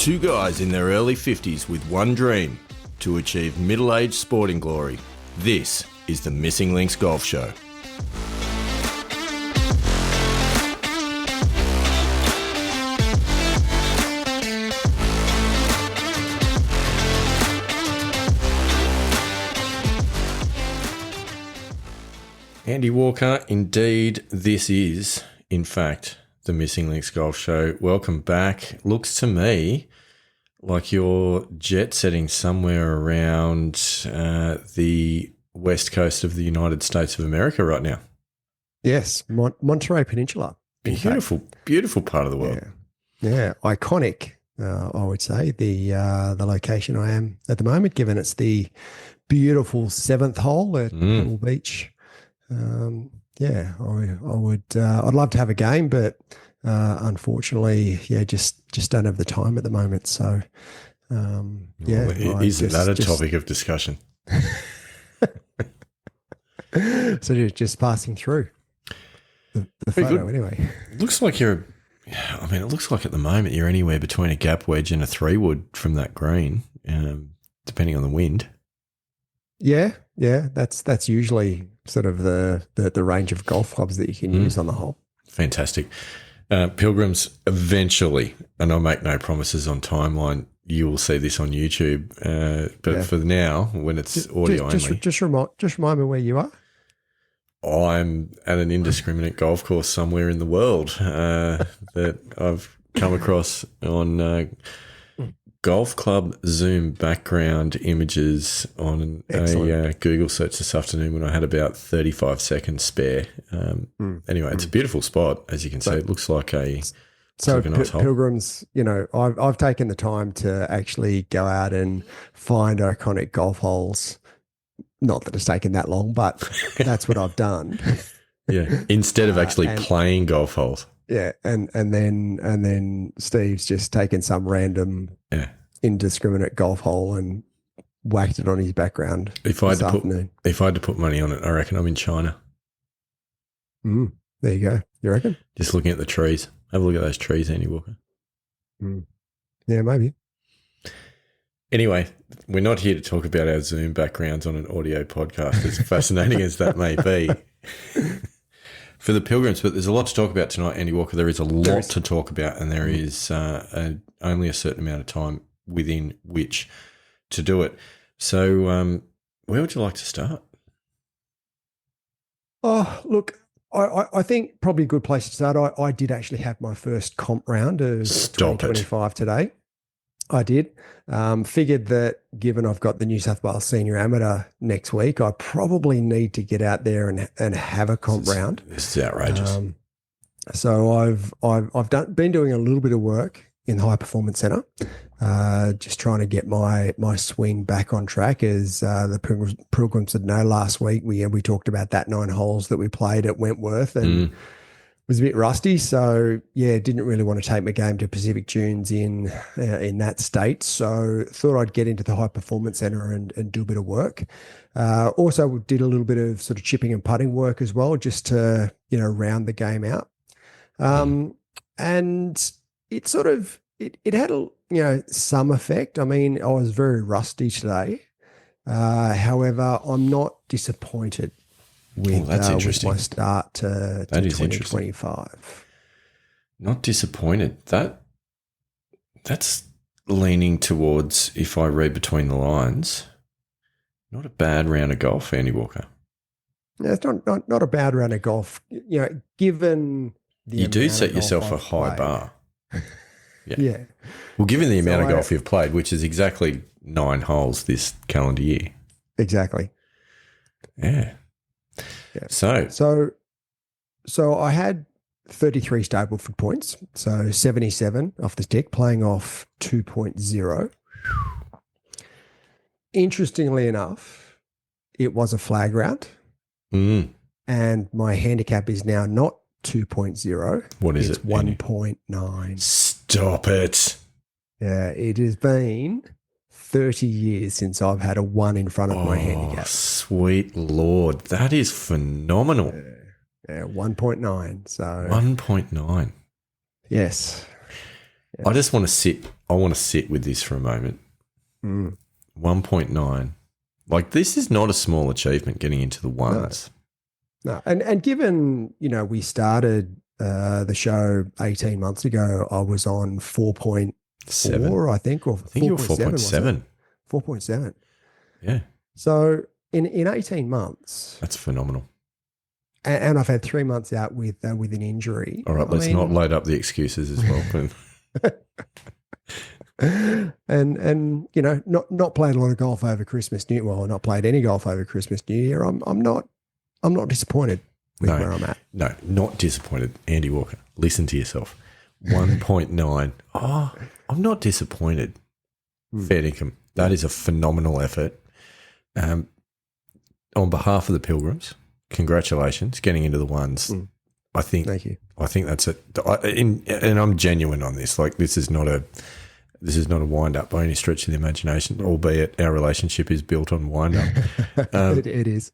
Two guys in their early 50s with one dream: to achieve middle-aged sporting glory. This is the Missing Links Golf Show. Andy Walker, indeed, this is, in fact, the Missing Links Golf Show. Welcome back. Looks to me like you're jet setting somewhere around the west coast of the United States of America right now. Yes, Monterey Peninsula. Beautiful, beautiful part of the world. Yeah, iconic, I would say, the location I am at the moment, given it's the beautiful seventh hole at Pebble Beach. I'd love to have a game, but unfortunately, just don't have the time at the moment. So, isn't that a topic of discussion? So just passing through the photo anyway. It looks like it looks like at the moment you're anywhere between a gap wedge and a 3-wood from that green, depending on the wind. Yeah, that's usually sort of the range of golf clubs that you can use on the hole. Fantastic. Pilgrims, eventually, and I'll make no promises on timeline, you will see this on YouTube. But for now, when it's audio only. Just remind me where you are. I'm at an indiscriminate golf course somewhere in the world that I've come across on golf club Zoom background images on a Google search this afternoon when I had about 35 seconds spare. Anyway, it's a beautiful spot, as you can see. It looks like a nice hole. Pilgrims, I've taken the time to actually go out and find iconic golf holes. Not that it's taken that long, but that's what I've done. Yeah, instead of actually playing golf holes. Yeah, and then Steve's just taken some random indiscriminate golf hole and whacked it on his background. If I had to put money on it, I reckon I'm in China. There you go. You reckon? Just looking at the trees. Have a look at those trees, Andy Walker. Yeah, maybe. Anyway, we're not here to talk about our Zoom backgrounds on an audio podcast, as fascinating as that may be. For the Pilgrims, but there's a lot to talk about tonight, Andy Walker. There is a lot to talk about, and there is only a certain amount of time within which to do it. So where would you like to start? Oh, look, I think probably a good place to start. I did actually have my first comp round of 2025 today. I did. Figured that given I've got the New South Wales Senior Amateur next week, I probably need to get out there and have a comp round. This is outrageous. So I've been doing a little bit of work in the High Performance Centre, just trying to get my swing back on track. As the Pilgrims would know, last week we talked about that 9 holes that we played at Wentworth and was a bit rusty. So didn't really want to take my game to Pacific Dunes in that state. So thought I'd get into the High Performance Centre and do a bit of work. Also did a little bit of sort of chipping and putting work as well, just to round the game out. And it sort of it had some effect. I mean, I was very rusty today. However, I'm not disappointed with my start to 2025. Not disappointed. That's leaning towards, if I read between the lines, not a bad round of golf, Andy Walker. Yeah, it's not a bad round of golf. Given the you do set yourself a high bar. Yeah. Well, given the amount of golf you've played, which is exactly 9 holes this calendar year. Exactly. Yeah. So I had 33 Stableford points, so 77 off the stick, playing off 2.0. Interestingly enough, it was a flag round, and my handicap is now not 2.0. What is it? It's 1.9. Stop it. Yeah, it has been 30 years since I've had a 1 in front of my handicap. Sweet Lord. That is phenomenal. Yeah, 1.9. So 1.9. Yes. I just want to sit I want to sit with this for a moment. Mm. 1.9. Like, this is not a small achievement getting into the ones. No. And given, we started the show 18 months ago, I was on 4.4, I think, or I think you were 4.7. 4.7. Yeah. So in 18 months. That's phenomenal. And I've had 3 months out with an injury. All right, let's not load up the excuses as well. and not played a lot of golf over Christmas, not played any golf over Christmas, New Year. I'm not disappointed with where I'm at. No, not disappointed. Andy Walker, listen to yourself. 1.9. Oh, I'm not disappointed. Fair dinkum. That is a phenomenal effort. On behalf of the Pilgrims, congratulations getting into the ones. Thank you. I think that's it. And I'm genuine on this. Like, this is not a wind up by any stretch of the imagination, albeit our relationship is built on wind up. It is.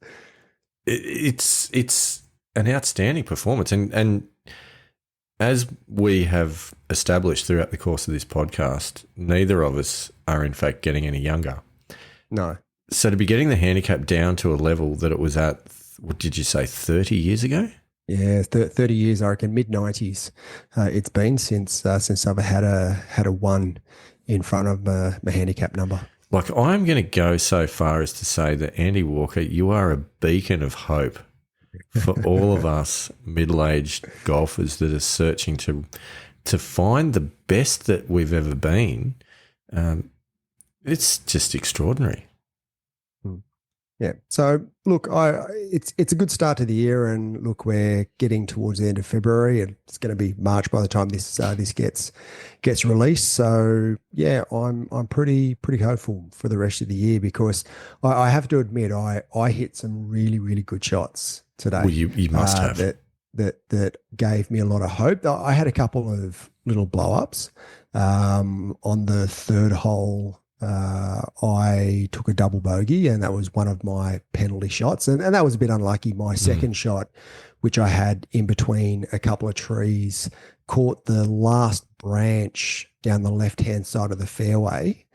It's an outstanding performance, and as we have established throughout the course of this podcast, neither of us are in fact getting any younger. No. So to be getting the handicap down to a level that it was at, what did you say, 30 years ago? Yeah, 30 years, I reckon, mid-90s. It's been since I've had a 1 in front of my handicap number. Like, I'm going to go so far as to say that, Andy Walker, you are a beacon of hope for all of us middle-aged golfers that are searching to find the best that we've ever been. It's just extraordinary. Yeah. So look, it's a good start to the year, and look, we're getting towards the end of February, and it's going to be March by the time this gets released. So yeah, I'm pretty hopeful for the rest of the year, because I have to admit I hit some really, really good shots today. Well, you must have that gave me a lot of hope. I had a couple of little blow ups on the third hole. I took a double bogey, and that was one of my penalty shots. And that was a bit unlucky. My second shot, which I had in between a couple of trees, caught the last branch down the left-hand side of the fairway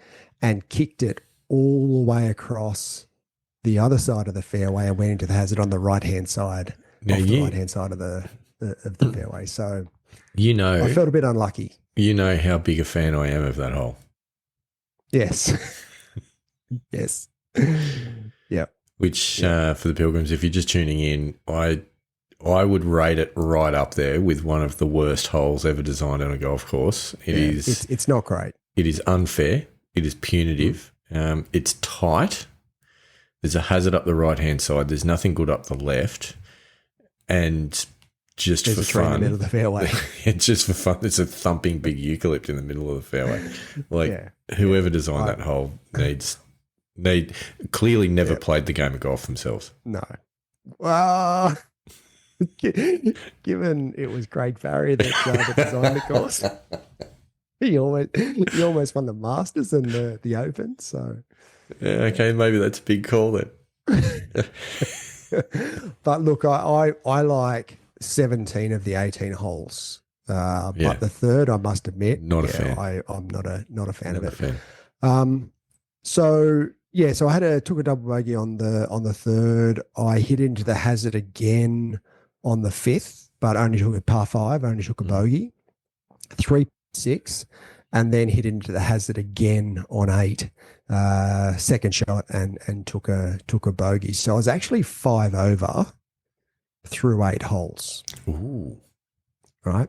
and kicked it all the way across the other side of the fairway and went into the hazard on the right-hand side, right-hand side of the fairway. So, I felt a bit unlucky. You know how big a fan I am of that hole. Yes. Yes. Yeah. Which, for the Pilgrims, if you're just tuning in, I would rate it right up there with one of the worst holes ever designed on a golf course. It's not great. It is unfair. It is punitive. It's tight. There's a hazard up the right-hand side. There's nothing good up the left. And just there's for a tree fun. in the middle of the fairway. Just for fun. There's a thumping big eucalypt in the middle of the fairway. Whoever designed that hole clearly never played the game of golf themselves. No. Well, given it was Craig Farrier that designed the course, he almost won the Masters and the Open. So, okay, maybe that's a big call then. But look, I like 17 of the 18 holes. But the third, I must admit, not a fan. I'm not a fan of it. So I took a double bogey on the third. I hit into the hazard again on the fifth, but only took a par 5, only took a bogey, 3.6, and then hit into the hazard again on 8, second shot and took a bogey. So I was actually 5 over through 8 holes. Ooh. Right.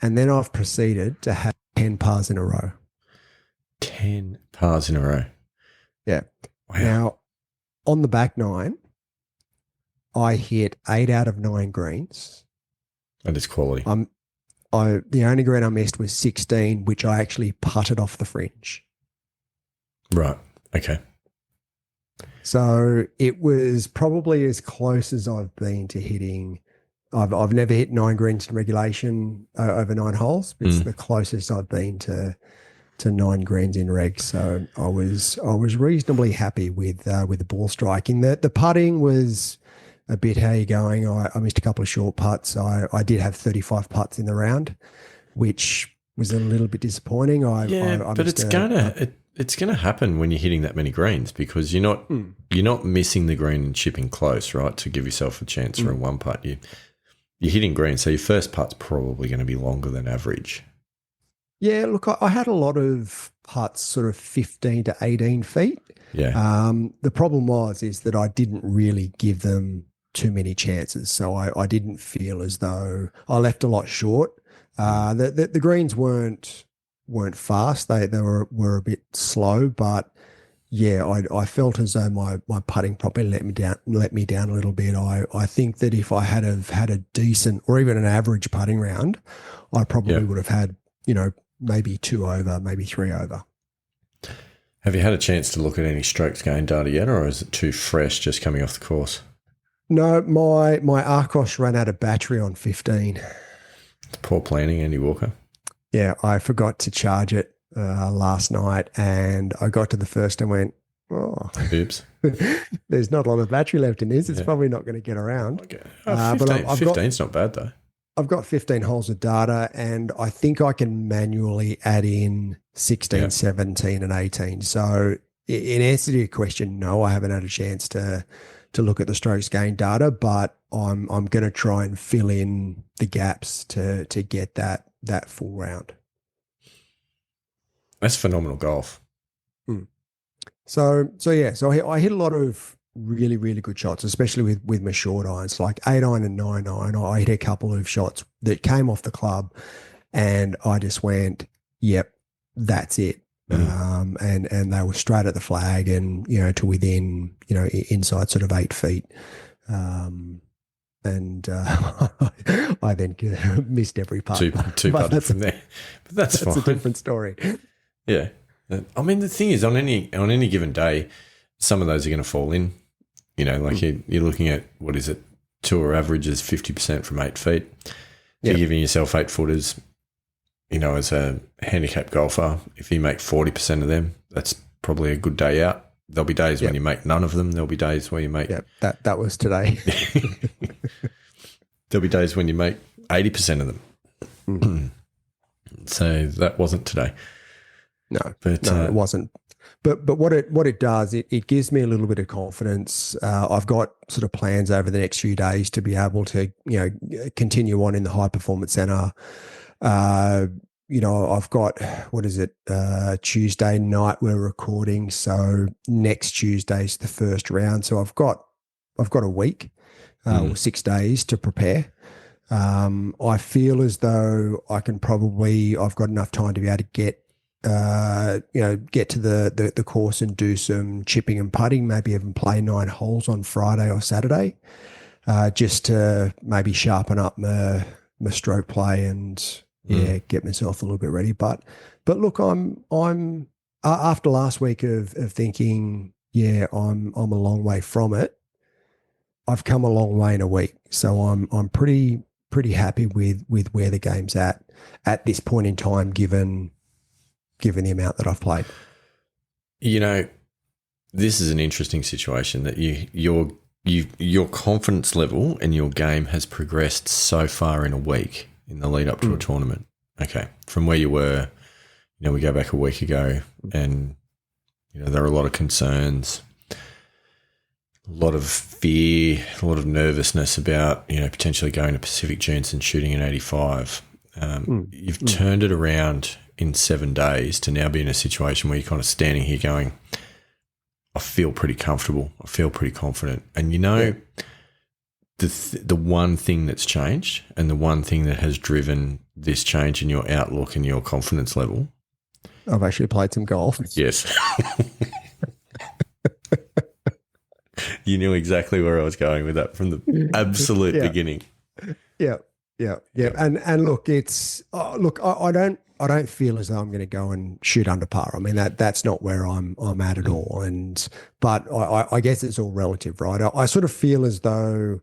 And then I've proceeded to have 10 pars in a row. 10 pars in a row. Yeah. Wow. Now, on the back 9, I hit 8 out of 9 greens. That is quality. The only green I missed was 16, which I actually putted off the fringe. Right. Okay. So it was probably as close as I've been to hitting. I've never hit 9 greens in regulation over 9 holes. It's the closest I've been to 9 greens in reg. So I was reasonably happy with the ball striking. The putting was a bit how you going. I missed a couple of short putts. I did have 35 putts in the round, which was a little bit disappointing. I but it's gonna happen when you're hitting that many greens, because you're not missing the green and chipping close, right, to give yourself a chance for a one putt. You're hitting green, so your first putt's probably going to be longer than average. Yeah, look, I had a lot of putts sort of 15 to 18 feet. Yeah. The problem is that I didn't really give them too many chances, so I didn't feel as though I left a lot short. The greens weren't fast; they were a bit slow, but yeah, I felt as though my putting probably let me down a little bit. I think that if I had have had a decent or even an average putting round, I probably would have had, maybe 2 over, maybe 3 over. Have you had a chance to look at any strokes gain data yet, or is it too fresh just coming off the course? No, my Arcos ran out of battery on 15. It's poor planning, Andy Walker. Yeah, I forgot to charge it last night, and I got to the first and went, oh, oops. There's not a lot of battery left in this. It's probably not going to get around. Okay. 15's not bad, though. I've got 15 holes of data, and I think I can manually add in 16, 17, and 18. So in answer to your question, no, I haven't had a chance to look at the strokes gain data, but I'm going to try and fill in the gaps to get that full round. That's phenomenal golf. So I hit a lot of really, really good shots, especially with my short irons, like 8-iron and 9-iron. I hit a couple of shots that came off the club, and I just went, yep, that's it. And they were straight at the flag, and to within inside sort of 8 feet. I then missed every putt. Two putted from there, but that's fine. A different story. Yeah, I mean, the thing is, on any given day, some of those are going to fall in. Like you're looking at, what is it? Tour average is 50% from 8 feet. You're giving yourself 8 footers. As a handicap golfer, if you make 40% of them, that's probably a good day out. There'll be days when you make none of them. There'll be days where you make... Yeah, that was today. There'll be days when you make 80% of them. So that wasn't today. No, it wasn't. But what it does, it gives me a little bit of confidence. I've got sort of plans over the next few days to be able to, continue on in the high performance center. I've got, Tuesday night we're recording. So next Tuesday's the first round. So I've got a week or 6 days to prepare. I feel as though I've got enough time to be able to get to the course and do some chipping and putting, maybe even play 9 holes on Friday or Saturday, just to maybe sharpen up my stroke play and get myself a little bit ready. But look, I'm after last week of thinking, I'm a long way from it. I've come a long way in a week, so I'm pretty happy with where the game's at this point in time, given the amount that I've played. This is an interesting situation that your confidence level and your game has progressed so far in a week in the lead up to a tournament. Okay. From where you were, we go back a week ago, and, there are a lot of concerns, a lot of fear, a lot of nervousness about, potentially going to Pacific Dunes and shooting an 85. You've turned it around in 7 days to now be in a situation where you're kind of standing here going, I feel pretty comfortable. I feel pretty confident. And the one thing that's changed, and the one thing that has driven this change in your outlook and your confidence level. I've actually played some golf. Yes. You knew exactly where I was going with that from the absolute beginning. Yeah. And look, I don't feel as though I'm going to go and shoot under par. I mean, that's not where I'm at all. But I guess it's all relative, right? I sort of feel as though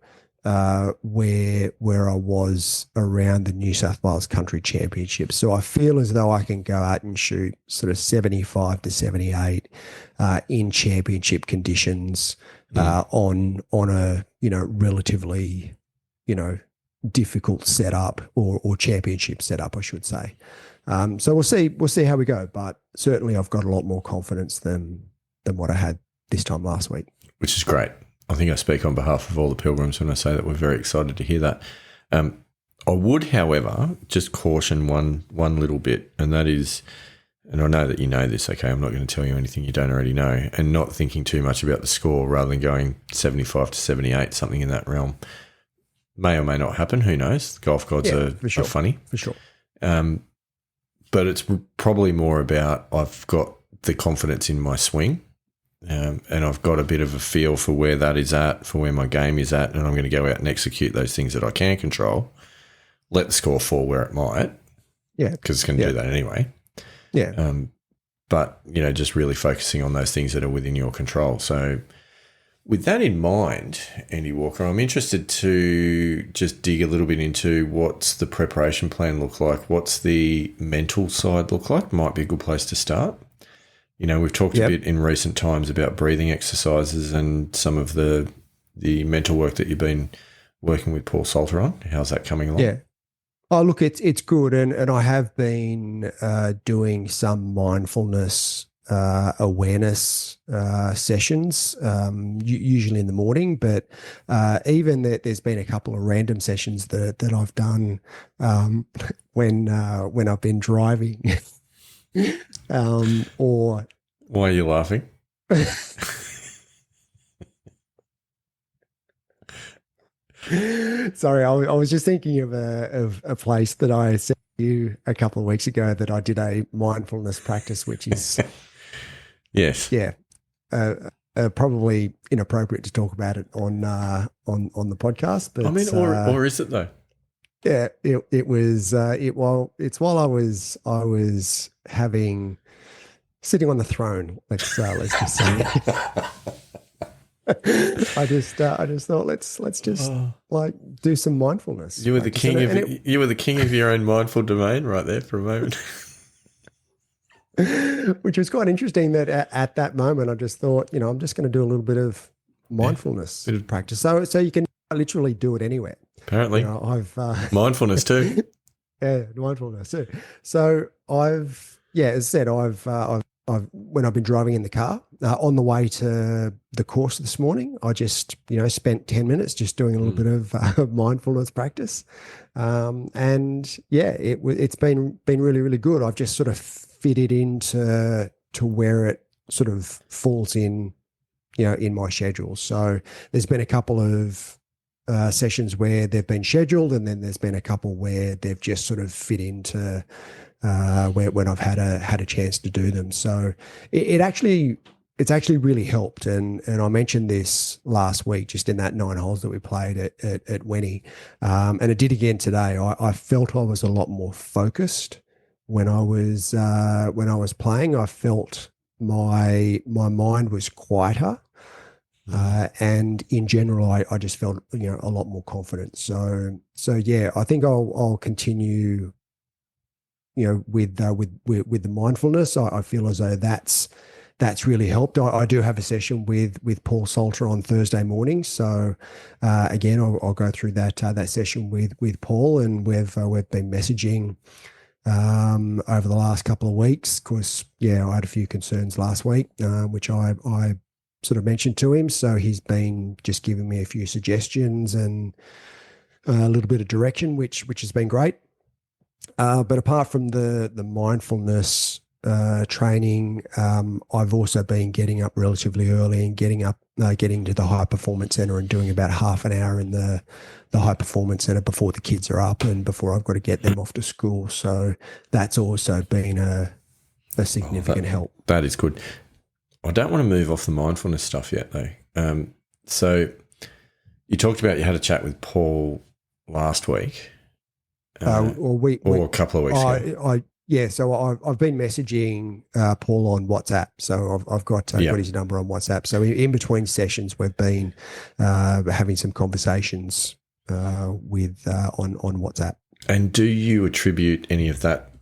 where I was around the New South Wales Country Championships. So I feel as though I can go out and shoot sort of 75 to 78 in championship conditions on a relatively difficult setup or championship setup, I should say. So we'll see how we go. But certainly, I've got a lot more confidence than what I had this time last week, which is great. I think I speak on behalf of all the Pilgrims when I say that we're very excited to hear that. I would, however, just caution one little bit, and that is, and I know that you know this, okay, I'm not going to tell you anything you don't already know, and not thinking too much about the score rather than going 75 to 78, something in that realm. May or may not happen, who knows? Golf gods are funny. For sure. But it's probably more about I've got the confidence in my swing, and I've got a bit of a feel for where that is at, for where my game is at, and I'm going to go out and execute those things that I can control. Let the score fall where it might, because it's going to do that anyway. Yeah. But, just really focusing on those things that are within your control. So with that in mind, Andy Walker, I'm interested to just dig a little bit into what's the preparation plan look like? What's the mental side look like? Might be a good place to start. We've talked a bit in recent times about breathing exercises and some of the mental work that you've been working with Paul Salter on. How's that coming along? Yeah. Oh, look, it's good. And I have been doing some mindfulness awareness sessions, usually in the morning, but even there's been a couple of random sessions that I've done when I've been driving. Or why are you laughing? Sorry, I was just thinking of a place that I said to you a couple of weeks ago that I did a mindfulness practice, which is yes, probably inappropriate to talk about it on the podcast. But I mean, or is it though? Yeah, it was. It's while I was sitting on the throne. Let's just say. I just thought let's just do some mindfulness. You were the king you were the king of your own mindful domain right there for a moment. Which was quite interesting that at that moment I just thought, I'm just going to do a little bit of mindfulness practice. So you can literally do it anywhere. Apparently. I've mindfulness too. Yeah, mindfulness too. So as I said, I've when I've been driving in the car on the way to the course this morning, I just spent 10 minutes just doing a little bit of mindfulness practice, and it's been really, really good. I've just sort of fit it into where it sort of falls in my schedule. So there's been a couple of sessions where they've been scheduled, and then there's been a couple where they've just sort of fit into when I've had a chance to do them. So it's actually really helped. And I mentioned this last week, just in that 9 holes that we played at Wenny, and it did again today. I felt I was a lot more focused when I was playing. I felt my mind was quieter. And in general, I just felt a lot more confident. So yeah, I think I'll continue with the mindfulness. I feel as though that's really helped. I do have a session with Paul Salter on Thursday morning. So again, I'll go through that session with Paul, and we've been messaging over the last couple of weeks. Of course, I had a few concerns last week, which I sort of mentioned to him. So he's been just giving me a few suggestions and a little bit of direction, which has been great. But apart from the mindfulness training, I've also been getting up relatively early and getting to the high performance center and doing about half an hour in the high performance center before the kids are up and before I've got to get them off to school. So that's also been a significant help. That is good. I don't want to move off the mindfulness stuff yet, though. So you talked about you had a chat with Paul last week, or a couple of weeks ago. So I've been messaging Paul on WhatsApp. So I've got his number on WhatsApp. So in between sessions, we've been having some conversations on WhatsApp. And do you attribute any of that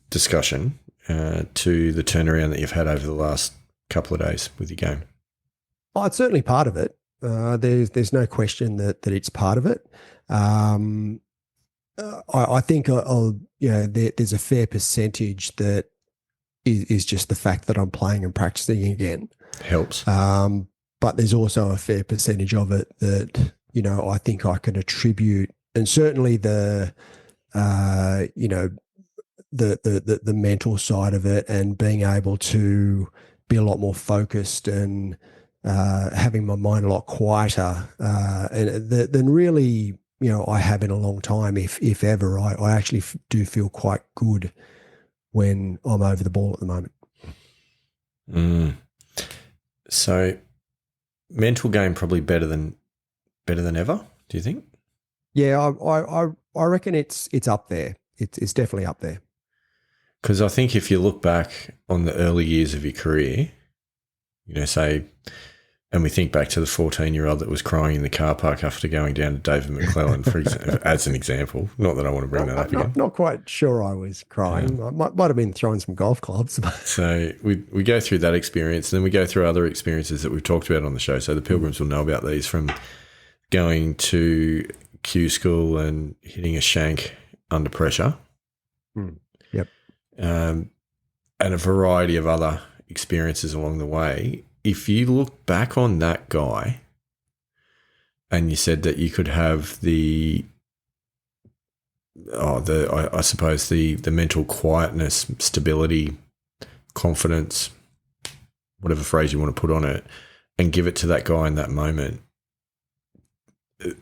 discussion to the turnaround that you've had over the last couple of days with your game? Oh, it's certainly part of it. There's no question that it's part of it. I think there's a fair percentage that is just the fact that I'm playing and practicing again. Helps. But there's also a fair percentage of it that, I think I can attribute, and certainly the mental side of it, and being able to be a lot more focused and having my mind a lot quieter than really, I have in a long time. If ever, I actually do feel quite good when I'm over the ball at the moment. So, mental game probably better than ever. Do you think? Yeah, I reckon it's up there. It's definitely up there. Because I think if you look back on the early years of your career, say, and we think back to the 14-year-old that was crying in the car park after going down to David McClellan, for example, as an example. Not that I want to bring that up again. Not quite sure I was crying. I might have been throwing some golf clubs. So we go through that experience, and then we go through other experiences that we've talked about on the show. So the Pilgrims will know about these, from going to Q school and hitting a shank under pressure. Yep. And a variety of other experiences along the way. If you look back on that guy and you said that you could have the mental quietness, stability, confidence, whatever phrase you want to put on it, and give it to that guy in that moment,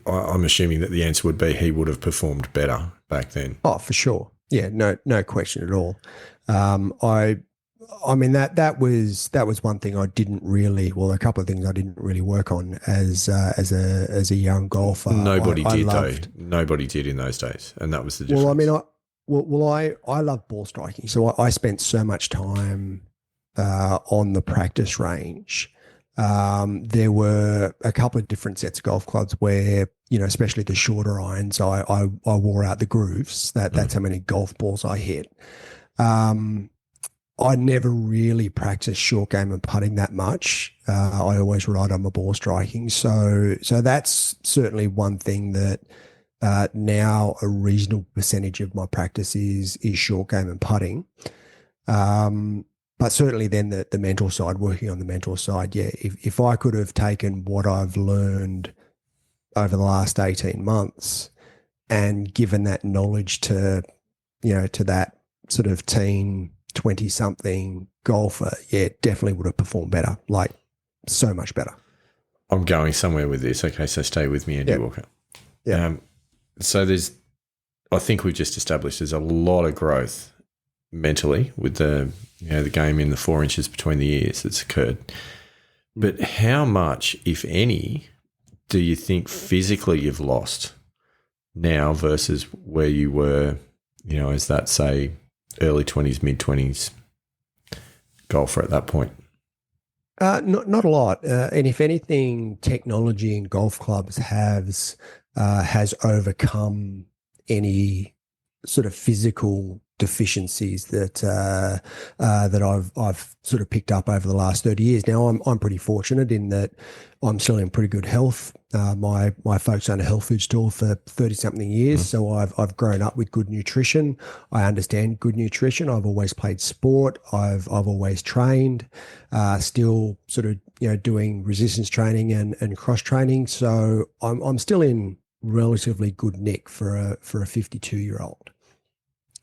I'm assuming that the answer would be he would have performed better back then. Oh, for sure. Yeah, no question at all. I mean that was one thing I didn't really. Well, a couple of things I didn't really work on as a young golfer. Nobody did though. Nobody did in those days, and that was the difference. Well, I mean, I love ball striking, so I spent so much time on the practice range. There were a couple of different sets of golf clubs where, especially the shorter irons, I wore out the grooves. That's how many golf balls I hit. I never really practiced short game and putting that much. I always relied on my ball striking. So that's certainly one thing that now a reasonable percentage of my practice is short game and putting. But certainly then the mental side, working on the mental side, yeah, if I could have taken what I've learned over the last 18 months and given that knowledge to that sort of teen 20-something golfer, yeah, definitely would have performed better, like so much better. I'm going somewhere with this. Okay, so stay with me, Andy Walker. Yeah. So I think we've just established there's a lot of growth mentally with the game in the 4 inches between the ears that's occurred. But how much, if any, do you think physically you've lost now versus where you were, as that, say, early 20s, mid-20s golfer at that point? Not a lot. And if anything, technology in golf clubs has overcome any sort of physical deficiencies that I've sort of picked up over the last 30 years. Now I'm pretty fortunate in that I'm still in pretty good health. My folks own a health food store for 30-something years, so I've grown up with good nutrition. I understand good nutrition. I've always played sport. I've always trained. Still sort of doing resistance training and cross training. So I'm still in relatively good nick for a 52-year-old.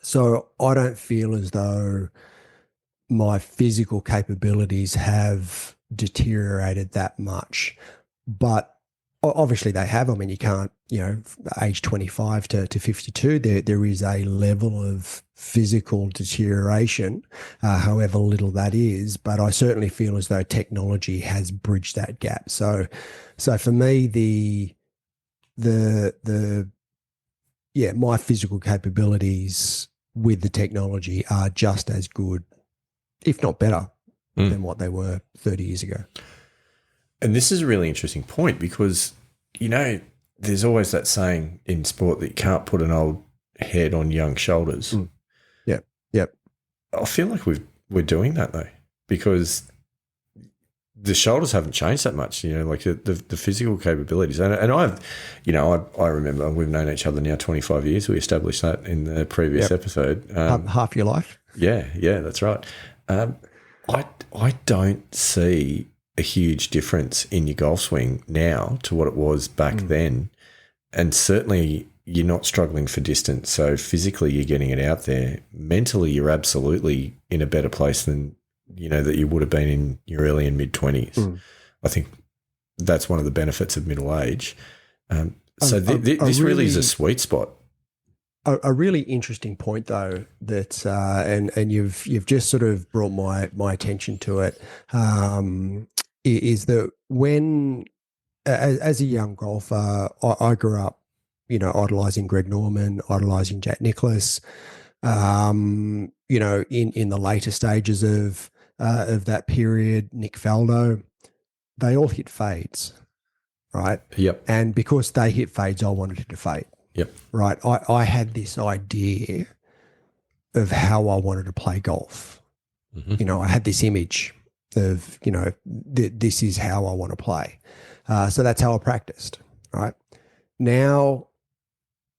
So I don't feel as though my physical capabilities have deteriorated that much, but obviously they have. I mean, you can't, age 25 to 52, there is a level of physical deterioration, however little that is, but I certainly feel as though technology has bridged that gap. So for me, my physical capabilities with the technology are just as good, if not better, than what they were 30 years ago. And this is a really interesting point because, there's always that saying in sport that you can't put an old head on young shoulders. Yep. I feel like we're doing that though, because the shoulders haven't changed that much, like the physical capabilities. And I remember we've known each other now 25 years. We established that in the previous episode. Half your life. Yeah, that's right. I don't see a huge difference in your golf swing now to what it was back then. And certainly you're not struggling for distance. So physically you're getting it out there. Mentally you're absolutely in a better place than, that you would have been in your early and mid-20s. I think that's one of the benefits of middle age. This really is a sweet spot. A really interesting point, though, that and you've just sort of brought my attention to it, is that when as a young golfer, I grew up, idolizing Greg Norman, idolizing Jack Nicklaus, in the later stages of that period, Nick Faldo, they all hit fades, right? Yep. And because they hit fades, I wanted to fade. Yep. Right. I had this idea of how I wanted to play golf. I had this image of, this is how I want to play. So that's how I practiced. Right. Now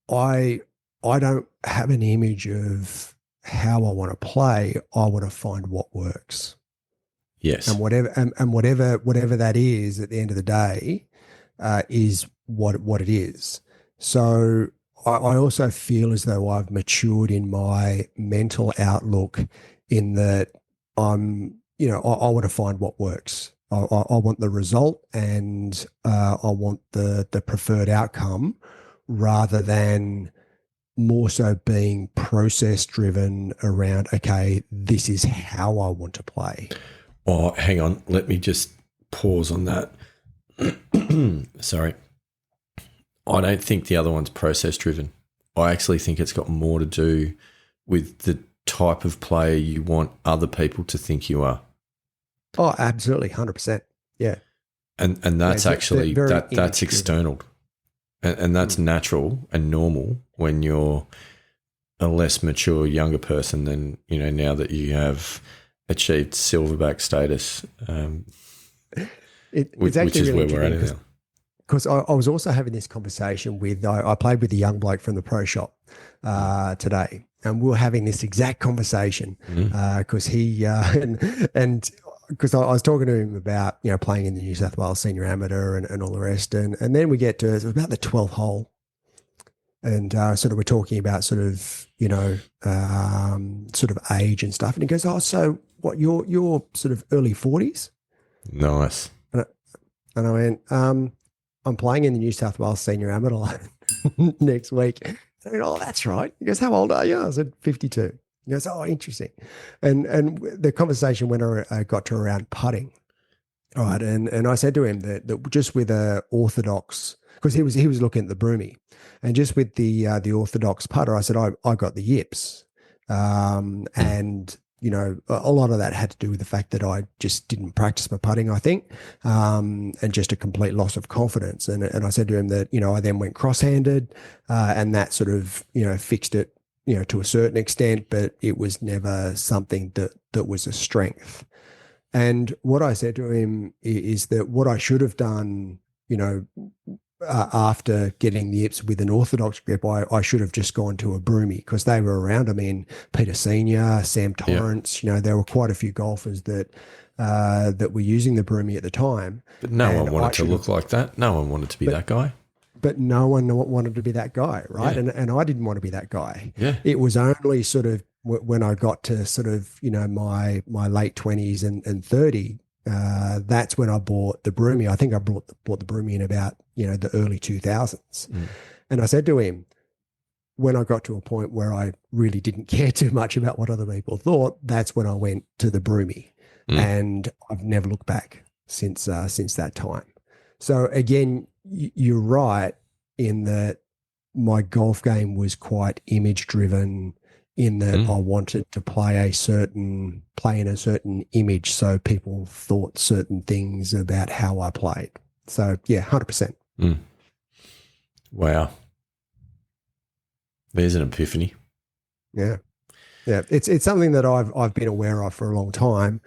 I don't have an image of how I want to play. I want to find what works. Yes. And whatever that is at the end of the day, is what it is. So I also feel as though I've matured in my mental outlook in that I want to find what works. I want the result, and I want the preferred outcome, rather than more so being process driven around, okay, this is how I want to play. Oh, hang on. Let me just pause on that. Sorry. I don't think the other one's process driven. I actually think it's got more to do with the type of player you want other people to think you are. Oh, absolutely. 100%. Yeah. And that's actually, that's external. And that's natural and normal when you're a less mature, younger person than, now that you have achieved silverback status, it's which is where we're at now. Because I was also having this conversation with, I played with a young bloke from the pro shop today, and we were having this exact conversation because he, and because I was talking to him about, playing in the New South Wales Senior Amateur and all the rest. And then we get to, it was about the 12th hole. And sort of we're talking about sort of, sort of age and stuff. And he goes, oh, so what, you're sort of early 40s? Nice. And I went, I'm playing in the New South Wales Senior Amateur next week. And I went, oh, that's right. He goes, how old are you? I said, 52. He goes, oh, interesting. And the conversation got to around putting. All right. And I said to him that just with a orthodox, because he was looking at the broomy, and just with the orthodox putter, I said, I got the yips. And a lot of that had to do with the fact that I just didn't practice my putting, I think, and just a complete loss of confidence. And I said to him that, I then went cross-handed, and that sort of, fixed it, to a certain extent, but it was never something that was a strength. And what I said to him is that what I should have done, after getting the yips with an orthodox grip, I should have just gone to a broomy, because they were around. I mean, Peter Senior, Sam Torrance, there were quite a few golfers that were using the broomy at the time. But no one wanted to look like that. No one wanted to be that guy. But no one wanted to be that guy, right? Yeah. And I didn't want to be that guy. Yeah. It was only sort of when I got to sort of, my late 20s and 30, that's when I bought the broomy. I think I bought the broomy in about, the early 2000s. And I said to him, when I got to a point where I really didn't care too much about what other people thought, that's when I went to the broomy. And I've never looked back since that time. So again, you're right in that my golf game was quite image driven, in that I wanted to play in a certain image, so people thought certain things about how I played. So yeah, 100%. Wow. There's an epiphany. Yeah. Yeah. It's something that I've been aware of for a long time.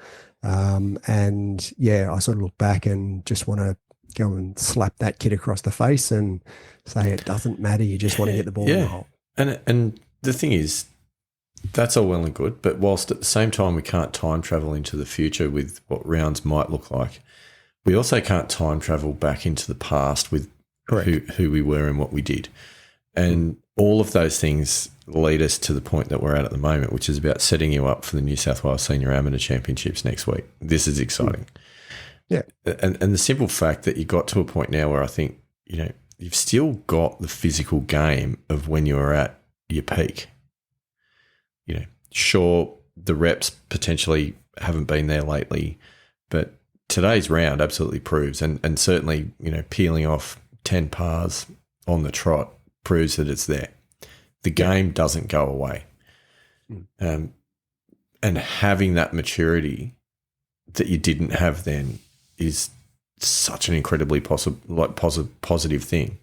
And yeah, I sort of look back and just want to go and slap that kid across the face and say it doesn't matter. You just want to get the ball in the hole. And the thing is, that's all well and good, but whilst at the same time we can't time travel into the future with what rounds might look like, we also can't time travel back into the past with who we were and what we did. And all of those things lead us to the point that we're at the moment, which is about setting you up for the New South Wales Senior Amateur Championships next week. This is exciting. Yeah. And the simple fact that you got to a point now where I think, you've still got the physical game of when you were at your peak. Sure, the reps potentially haven't been there lately, but today's round absolutely proves, and certainly, peeling off 10 pars on the trot proves that it's there. The game doesn't go away. And having that maturity that you didn't have then is such an incredibly positive thing.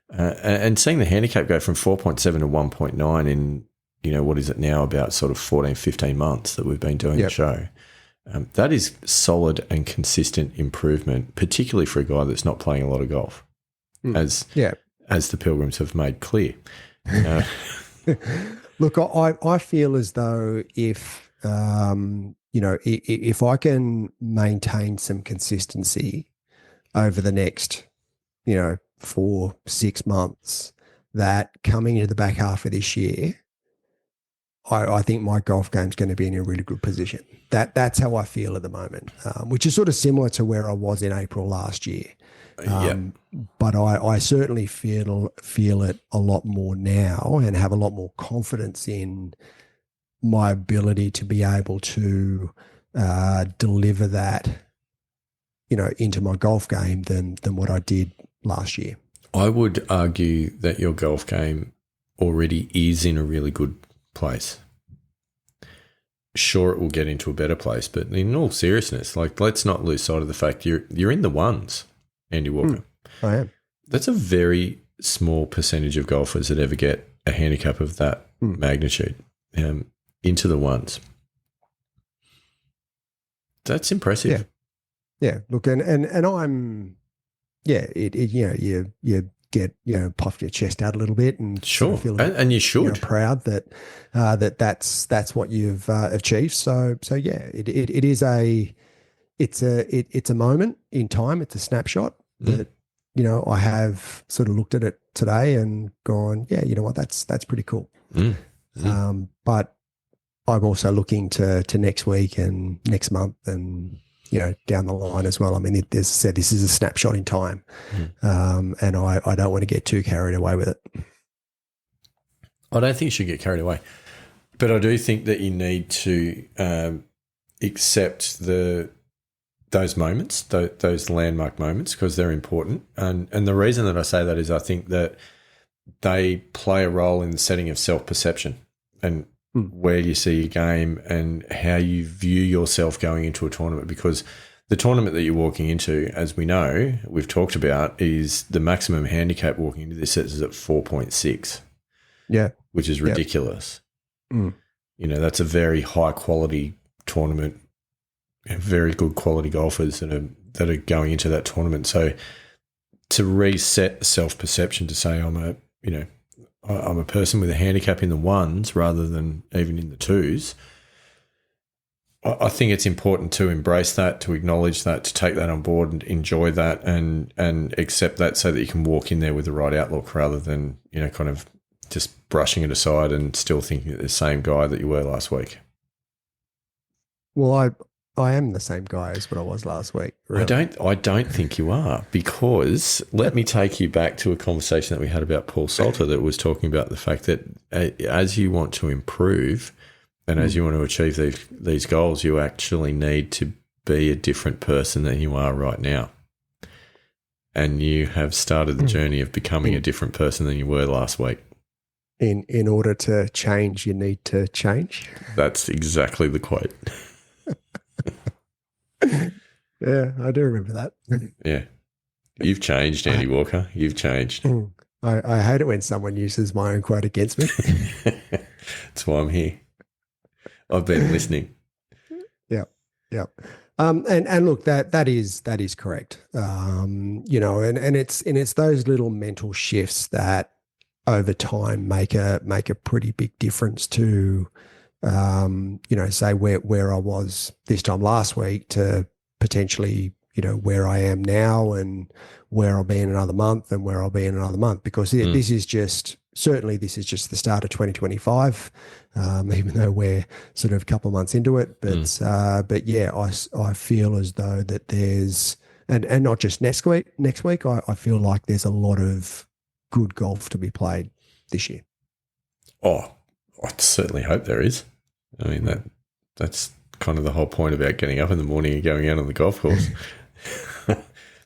And seeing the handicap go from 4.7 to 1.9 in, what is it now, about sort of 14, 15 months that we've been doing the show, that is solid and consistent improvement, particularly for a guy that's not playing a lot of golf, as the Pilgrims have made clear. Look, I feel as though if if I can maintain some consistency over the next 4-6 months, that coming into the back half of this year, I think my golf game's going to be in a really good position. That's how I feel at the moment, which is sort of similar to where I was in April last year. But I certainly feel it a lot more now and have a lot more confidence in my ability to be able to deliver that, into my golf game than what I did last year. I would argue that your golf game already is in a really good place. Sure, it will get into a better place, but in all seriousness, let's not lose sight of the fact you're in the ones, Andy Walker. I am. That's a very small percentage of golfers that ever get a handicap of that magnitude into the ones. That's impressive. Yeah. Look, and I'm, you get, puff your chest out a little bit and sure, feel and you should proud that that's what you've achieved. So yeah, it is it's a moment in time. It's a snapshot that, I have sort of looked at it today and gone, yeah, you know what, that's pretty cool. But I'm also looking to next week and next month and, down the line as well. I mean, as I said, this is a snapshot in time. And I don't want to get too carried away with it. I don't think you should get carried away, but I do think that you need to accept those moments, those landmark moments, because they're important. And the reason that I say that is I think that they play a role in the setting of self-perception and where you see your game and how you view yourself going into a tournament, because the tournament that you're walking into, as we know, we've talked about, is the maximum handicap walking into this is at 4.6. Yeah. Which is ridiculous. That's a very high quality tournament, very good quality golfers that are going into that tournament. So to reset self-perception to say I'm a person with a handicap in the ones rather than even in the twos, I think it's important to embrace that, to acknowledge that, to take that on board and enjoy that and accept that so that you can walk in there with the right outlook rather than, kind of just brushing it aside and still thinking that the same guy that you were last week. Well, I am the same guy as what I was last week. Really. I don't think you are, because let me take you back to a conversation that we had about Paul Salter that was talking about the fact that as you want to improve and as you want to achieve these goals, you actually need to be a different person than you are right now. And you have started the journey of becoming a different person than you were last week. In order to change, you need to change. That's exactly the quote. Yeah, I do remember that. Yeah. You've changed, Andy Walker. You've changed. I hate it when someone uses my own quote against me. That's why I'm here. I've been listening. Yeah. And look, that is correct. And it's those little mental shifts that over time make a pretty big difference to, say where I was this time last week to potentially, where I am now and where I'll be in another month and where I'll be in another month, because this is just the start of 2025, even though we're sort of a couple of months into it. But yeah, I feel as though that there's, and not just next week, I feel like there's a lot of good golf to be played this year. Oh, I certainly hope there is. I mean, that's kind of the whole point about getting up in the morning and going out on the golf course.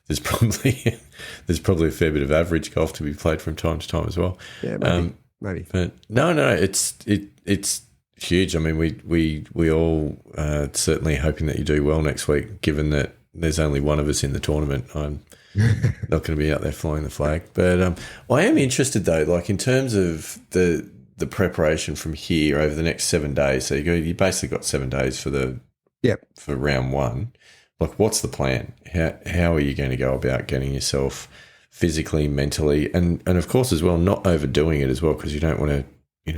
There's probably a fair bit of average golf to be played from time to time as well. Yeah, maybe. But no, it's huge. I mean, we all certainly hoping that you do well next week, given that there's only one of us in the tournament. I'm not going to be out there flying the flag. But I am interested though, like in terms of the preparation from here over the next 7 days. So you basically got 7 days for round one. Like, what's the plan? How are you going to go about getting yourself physically, mentally, and of course as well, not overdoing it as well, because you don't want to,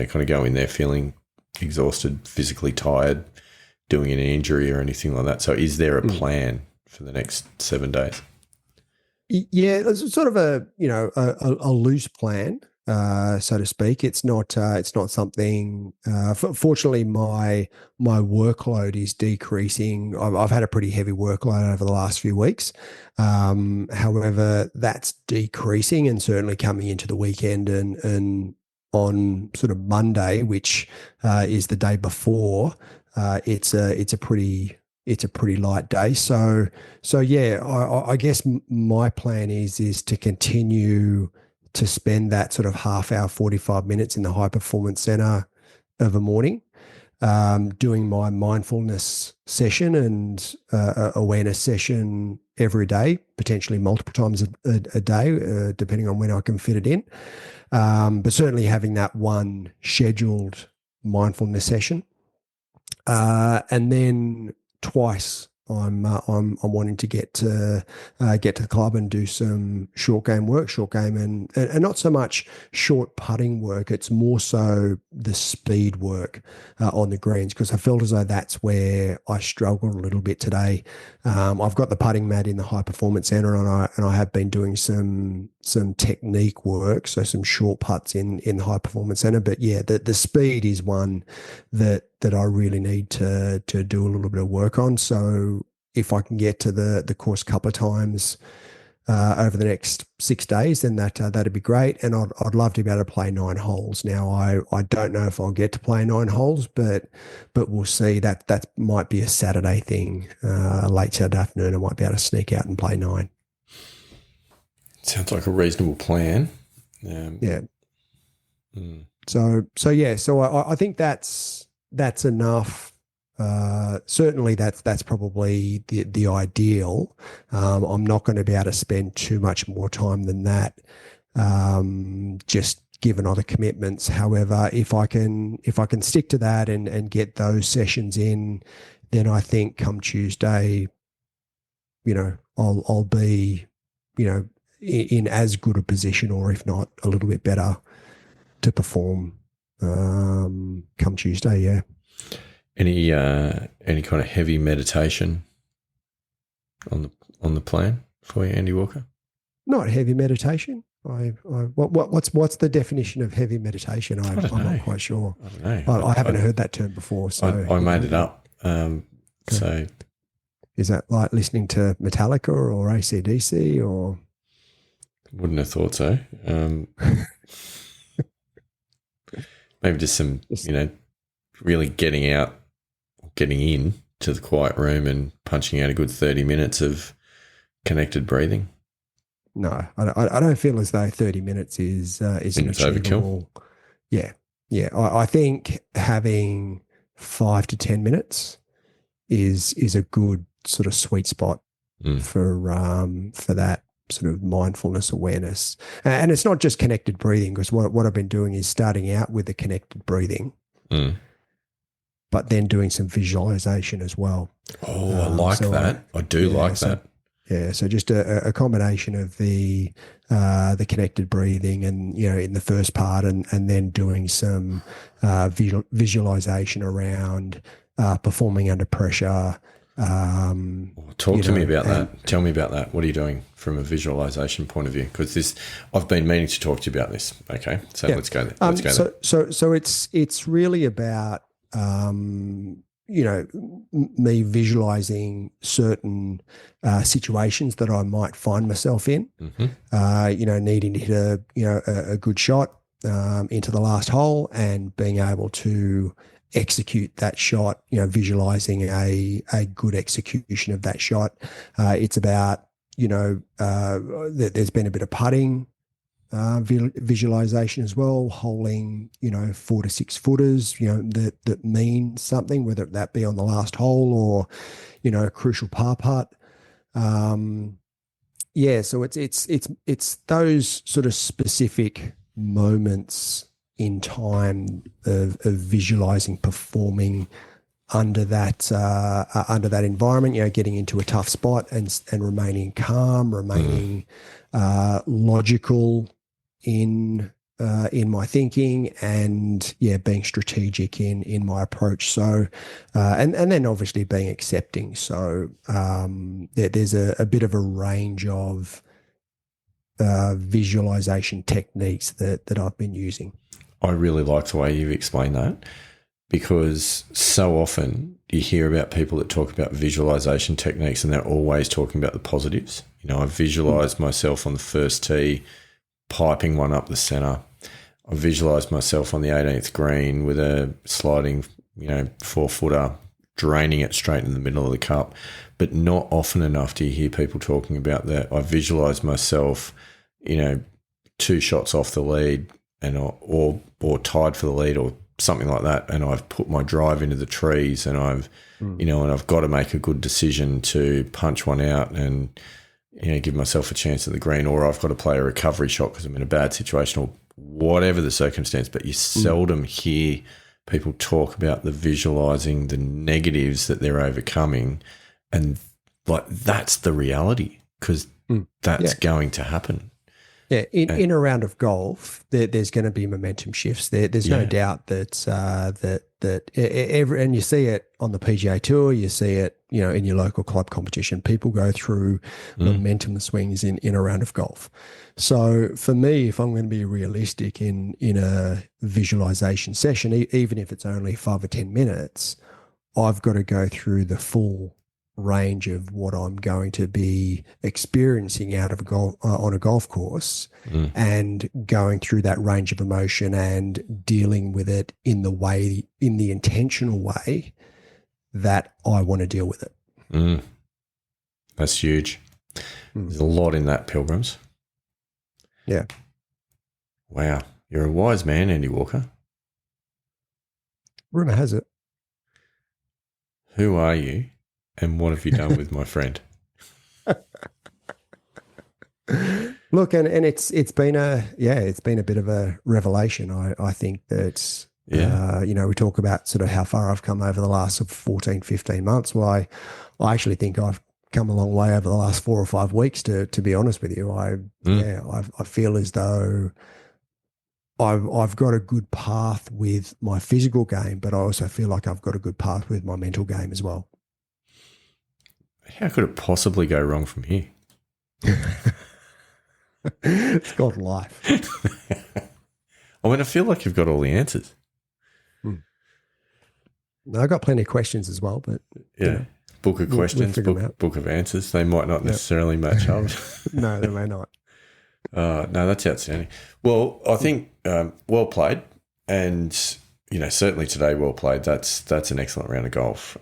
kind of go in there feeling exhausted, physically tired, doing an injury or anything like that. So is there a plan for the next 7 days? Yeah, it's sort of a loose plan, so to speak. It's not something. Fortunately, my workload is decreasing. I've had a pretty heavy workload over the last few weeks. However, that's decreasing, and certainly coming into the weekend and on sort of Monday, which is the day before, it's a pretty light day. So yeah, I guess my plan is to continue to spend that sort of half hour, 45 minutes in the high performance center of a morning, doing my mindfulness session and awareness session every day, potentially multiple times a day, depending on when I can fit it in. But certainly having that one scheduled mindfulness session, and then twice I'm wanting to get to the club and do some short game and not so much short putting work. It's more so the speed work on the greens, because I felt as though that's where I struggled a little bit today. I've got the putting mat in the high performance center, and I have been doing some technique work, so some short putts in the high performance center. But yeah, the speed is one that I really need to do a little bit of work on. So if I can get to the course a couple of times over the next 6 days, then that'd be great. And I'd love to be able to play 9 holes. Now I don't know if I'll get to play 9 holes, but we'll see. That might be a Saturday thing, late Saturday afternoon. I might be able to sneak out and play 9. Sounds like a reasonable plan. Yeah. So I think that's enough. Certainly that's probably the ideal. I'm not going to be able to spend too much more time than that, just given other commitments. However, if I can stick to that and get those sessions in, then I think come Tuesday, I'll be, in as good a position, or if not a little bit better, to perform come Tuesday. Yeah. Any kind of heavy meditation on the plan for you, Andy Walker? Not heavy meditation. What's the definition of heavy meditation? I'm not quite sure. I don't know. I haven't heard that term before. So I made it up. So is that like listening to Metallica or AC/DC or? Wouldn't have thought so. Maybe just some, really getting in to the quiet room and punching out a good 30 minutes of connected breathing. No, I don't feel as though 30 minutes is an achievable. Overkill. Yeah. I think having 5 to 10 minutes is a good sort of sweet spot for that sort of mindfulness awareness. And it's not just connected breathing, because what I've been doing is starting out with the connected breathing. but then doing some visualization as well. Oh, I like that. I do like that. Yeah, so just a combination of the connected breathing and, in the first part, and then doing some visualization around performing under pressure. Talk to me about that. Tell me about that. What are you doing from a visualization point of view? Because I've been meaning to talk to you about this. Okay, so let's go there. Let's go there. So it's really about me visualizing certain situations that I might find myself in. Needing to hit a good shot into the last hole and being able to execute that shot, visualizing a good execution of that shot. It's about, there's been a bit of putting visualization as well, holding, 4 to 6 footers, that mean something, whether that be on the last hole or, a crucial par putt. So it's those sort of specific moments in time of visualizing performing under that environment, getting into a tough spot and remaining calm, remaining logical in my thinking, and being strategic in my approach. So and then obviously being accepting. So there's a bit of a range of visualization techniques that I've been using. I really like the way you've explained that, because so often you hear about people that talk about visualization techniques and they're always talking about the positives. I visualized myself on the first tee, piping one up the centre. I visualized myself on the 18th green with a sliding, 4-footer, draining it straight in the middle of the cup. But not often enough do you hear people talking about that. I visualized myself, 2 shots off the lead and or tied for the lead or something like that, and I've put my drive into the trees, and I've and I've got to make a good decision to punch one out and give myself a chance at the green, or I've got to play a recovery shot because I'm in a bad situation, or whatever the circumstance. But you seldom hear people talk about the visualizing the negatives that they're overcoming, and that's the reality, because that's going to happen. Yeah, in a round of golf, there's going to be momentum shifts. There's no doubt that and you see it on the PGA Tour, you see it, in your local club competition. People go through momentum swings in a round of golf. So for me, if I'm going to be realistic in a visualization session, even if it's only 5 or 10 minutes, I've got to go through the full range of what I'm going to be experiencing out of a golf on a golf course, and going through that range of emotion and dealing with it in the intentional way that I want to deal with it. That's huge. There's a lot in that, Pilgrims. Yeah. Wow. You're a wise man, Andy Walker. Rumor has it. Who are you? And what have you done with my friend? Look, and it's been a bit of a revelation. I think that we talk about sort of how far I've come over the last 14, 15 months. Well, I actually think I've come a long way over the last 4 or 5 weeks, to be honest with you. I feel as though I've got a good path with my physical game, but I also feel like I've got a good path with my mental game as well. How could it possibly go wrong from here? It's called life. I mean, I feel like you've got all the answers. I've got plenty of questions as well, but book of questions, book of answers. They might not necessarily match up. No, they may not. No, that's outstanding. Well, I think well played, and certainly today well played. That's an excellent round of golf.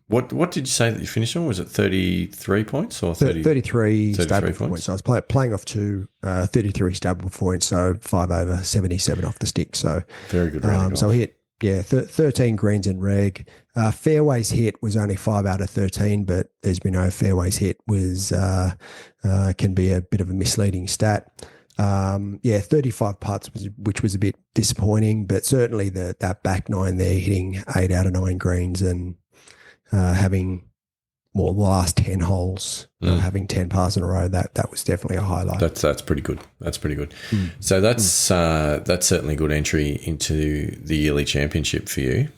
What did you say that you finished on? Was it 33 points or 33 stable points? So I was playing off 33 stable points, so 5 over, 77 off the stick. So very good round of golf. So I hit 13 greens in reg. Fairways hit was only 5 out of 13, but as we know, fairways hit was can be a bit of a misleading stat. Yeah, 35 putts, which was a bit disappointing, but certainly that back nine there, hitting 8 out of 9 greens and having the last 10 holes, having 10 pars in a row, that was definitely a highlight. That's pretty good. That's pretty good. So that's certainly a good entry into the yearly championship for you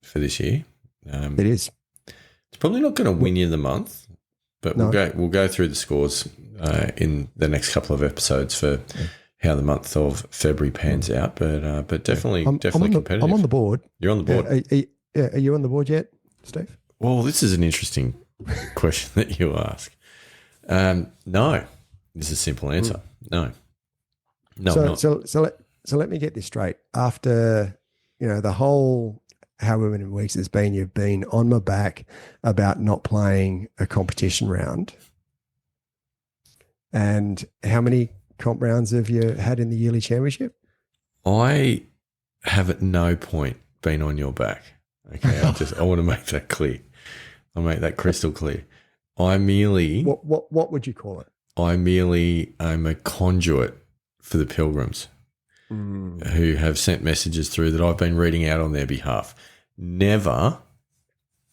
for this year. It is. It's probably not going to win you the month, but we'll go through the scores in the next couple of episodes for how the month of February pans out. But definitely competitive. I'm on the board. You're on the board. Are you on the board yet, Steve? Well, this is an interesting question that you ask. No, this is a simple answer. No, I'm not. So let me get this straight. After the whole however many weeks it's been, you've been on my back about not playing a competition round. And how many comp rounds have you had in the yearly championship? I have at no point been on your back. Okay, I want to make that clear. I'll make that crystal clear. I merely what would you call it? I merely am a conduit for the Pilgrims who have sent messages through that I've been reading out on their behalf. Never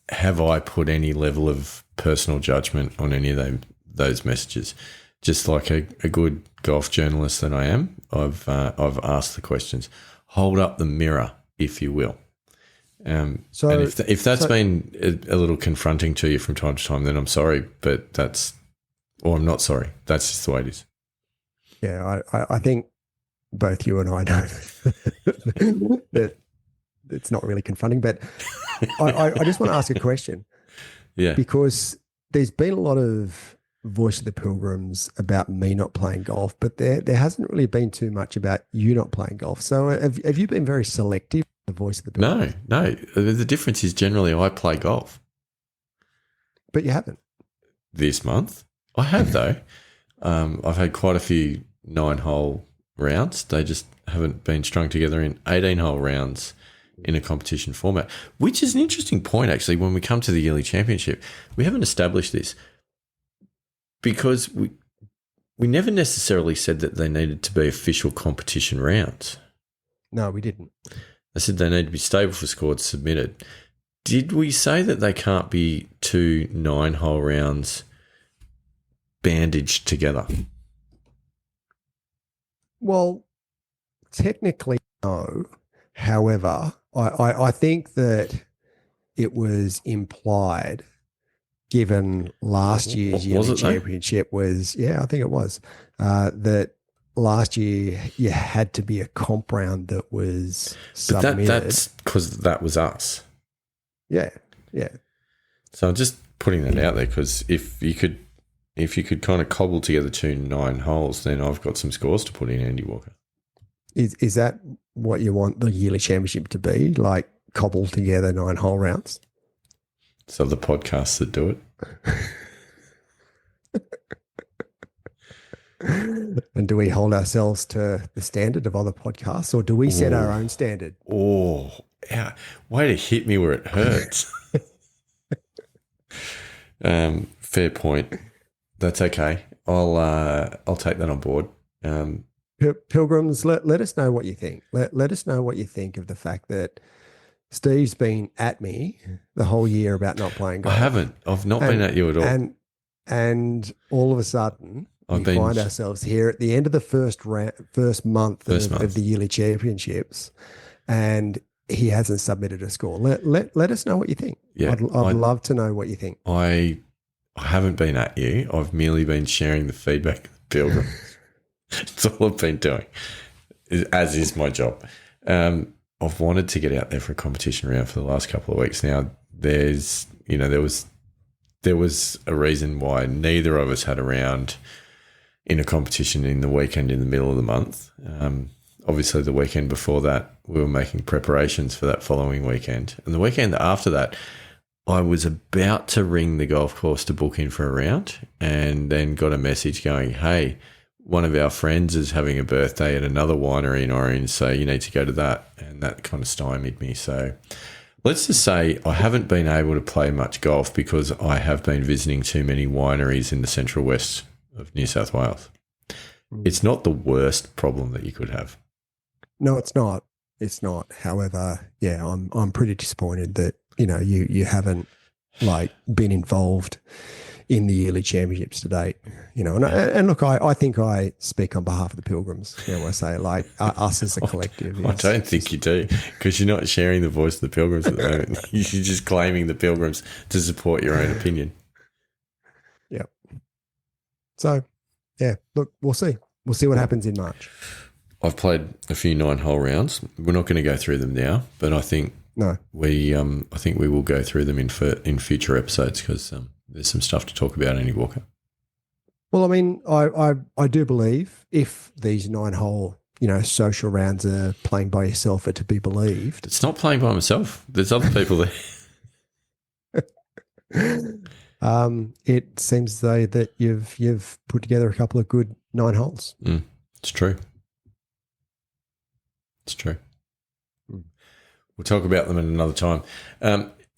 have I put any level of personal judgment on any of those messages. Just like a good golf journalist that I am, I've asked the questions. Hold up the mirror, if you will. And if that's been a little confronting to you from time to time, then I'm sorry, but I'm not sorry. That's just the way it is. Yeah, I think both you and I know that it's not really confronting, but I just want to ask a question. Yeah. Because there's been a lot of voice of the Pilgrims about me not playing golf, but there hasn't really been too much about you not playing golf. So have you been very selective? The voice of the Pilgrims? No. The difference is generally I play golf. But you haven't. This month? I have, though. I've had quite a few 9-hole rounds. They just haven't been strung together in 18-hole rounds in a competition format, which is an interesting point, actually, when we come to the yearly championship. We haven't established this because we never necessarily said that they needed to be official competition rounds. No, we didn't. I said they need to be stable for scores submitted. Did we say that they can't be 2 9-hole rounds bandaged together? Well, technically, no. However, I think that it was implied, given last year's yearly championship was, I think it was, that last year you had to be a comp round that was submitted. But that's because that was us. Yeah. So I'm just putting that out there because if you could kind of cobble together 2 9 holes, then I've got some scores to put in, Andy Walker. Is that what you want the yearly championship to be, like cobble together 9-hole rounds? So the podcasts that do it. And do we hold ourselves to the standard of other podcasts, or do we set our own standard? Oh, way to hit me where it hurts. Fair point. That's okay. I'll take that on board. Pilgrims, let us know what you think. Let us know what you think of the fact that Steve's been at me the whole year about not playing golf. I haven't. I've not been at you at all. And all of a sudden, we find ourselves here at the end of the first month of the yearly championships, and he hasn't submitted a score. Let us know what you think. Yeah, I'd love to know what you think. I haven't been at you. I've merely been sharing the feedback of the Pilgrim. That's all I've been doing, as is my job. I've wanted to get out there for a competition round for the last couple of weeks now. There was a reason why neither of us had a round in a competition in the weekend in the middle of the month. Obviously, the weekend before that, we were making preparations for that following weekend. And the weekend after that, I was about to ring the golf course to book in for a round and then got a message going, hey, one of our friends is having a birthday at another winery in Orange, so you need to go to that. And that kind of stymied me. So let's just say I haven't been able to play much golf because I have been visiting too many wineries in the central west of New South Wales. it's not the worst problem that you could have. No, it's not. It's not. However, yeah, I'm pretty disappointed that, you know, you haven't like been involved in the yearly championships to date, you know. And look, I think I speak on behalf of the Pilgrims. You know, when I say like us as a collective. I don't think you do, because you're not sharing the voice of the Pilgrims at the moment. You're just claiming the Pilgrims to support your own opinion. Yep. So, yeah, look, we'll see. We'll see what happens in March. I've played a few 9-hole rounds. We're not going to go through them now, but I think we will go through them in future episodes, because there's some stuff to talk about, Andy Walker. Well, I mean, I do believe if these 9-hole, you know, social rounds are playing by yourself are to be believed. It's not playing by myself. There's other people there. It seems though that you've put together a couple of good 9 holes. It's true. It's true. We'll talk about them at another time.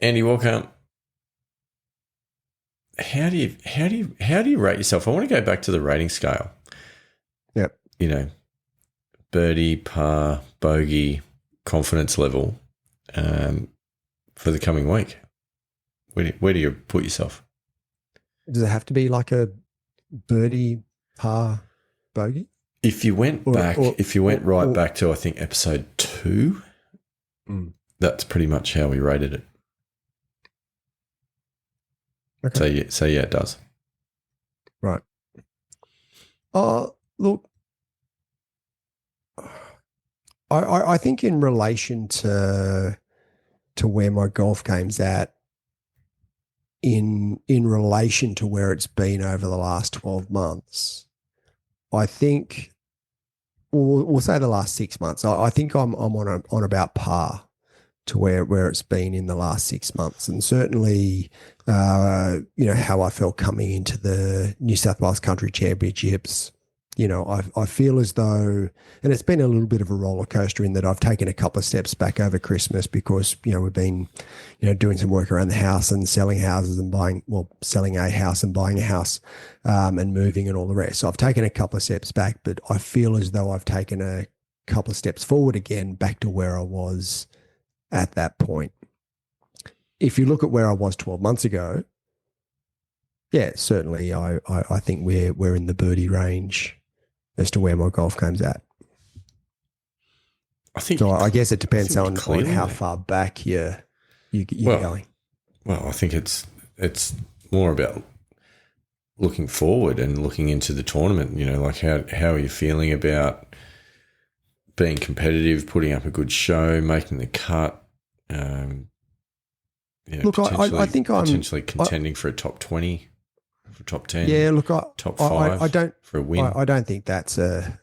Andy Walker, how do you rate yourself? I want to go back to the rating scale. Yep. You know, birdie, par, bogey, confidence level for the coming week. Where do you put yourself? Does it have to be like a birdie, par, bogey? If you went back to, I think, episode 2, that's pretty much how we rated it. Okay. So yeah, it does. Right. Look, I think in relation to where my golf game's at, in relation to where it's been over the last 12 months, I think we'll say the last 6 months. I think I'm on about par to where it's been in the last 6 months, and certainly, you know, how I felt coming into the New South Wales Country Championships. You know, I feel as though, and it's been a little bit of a roller coaster in that I've taken a couple of steps back over Christmas because, you know, we've been, you know, doing some work around the house and selling houses and selling a house and buying a house, and moving and all the rest. So I've taken a couple of steps back, but I feel as though I've taken a couple of steps forward again, back to where I was at that point. If you look at where I was 12 months ago, yeah, certainly I think we're in the birdie range as to where my golf game's at. I think so. I guess it depends on how far back you're going. Well, I think it's more about looking forward and looking into the tournament. You know, like how are you feeling about being competitive, putting up a good show, making the cut? You know, look, I think I'm potentially contending for a top 20. For top 10, yeah. Look, top 5. I don't for a win. I don't think that's a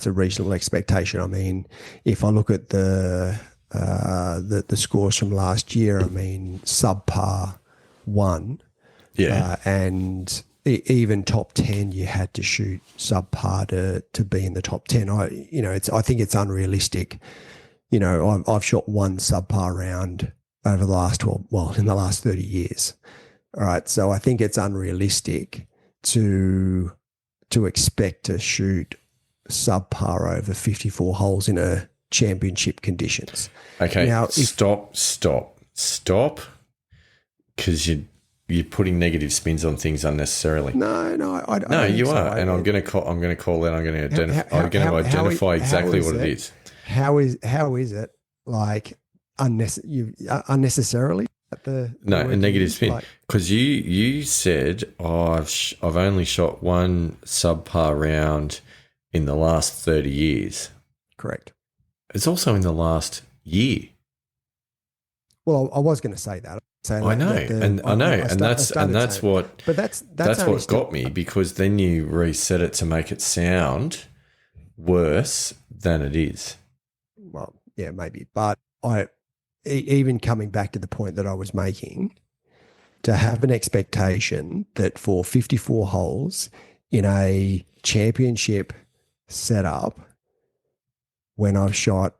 reasonable expectation. I mean, if I look at the scores from last year, I mean, subpar 1, yeah, and even top 10, you had to shoot subpar to be in the top 10. I think it's unrealistic. You know, I've shot 1 subpar round over the last in the last 30 years. All right, so I think it's unrealistic to expect to shoot subpar over 54 holes in a championship conditions. Okay, now stop, because you're putting negative spins on things unnecessarily. No, I don't. No, you are, and I'm going to call that. I'm going to identify exactly what it is. How is it like unnecessarily? A negative spin, because you said I've only shot 1 subpar round in the last 30 years. Correct. It's also in the last year. Well, I was going to say that. I know, and that's what got me, because then you reset it to make it sound worse than it is. Well, yeah, maybe, but even coming back to the point that I was making, to have an expectation that for 54 holes in a championship setup, when I've shot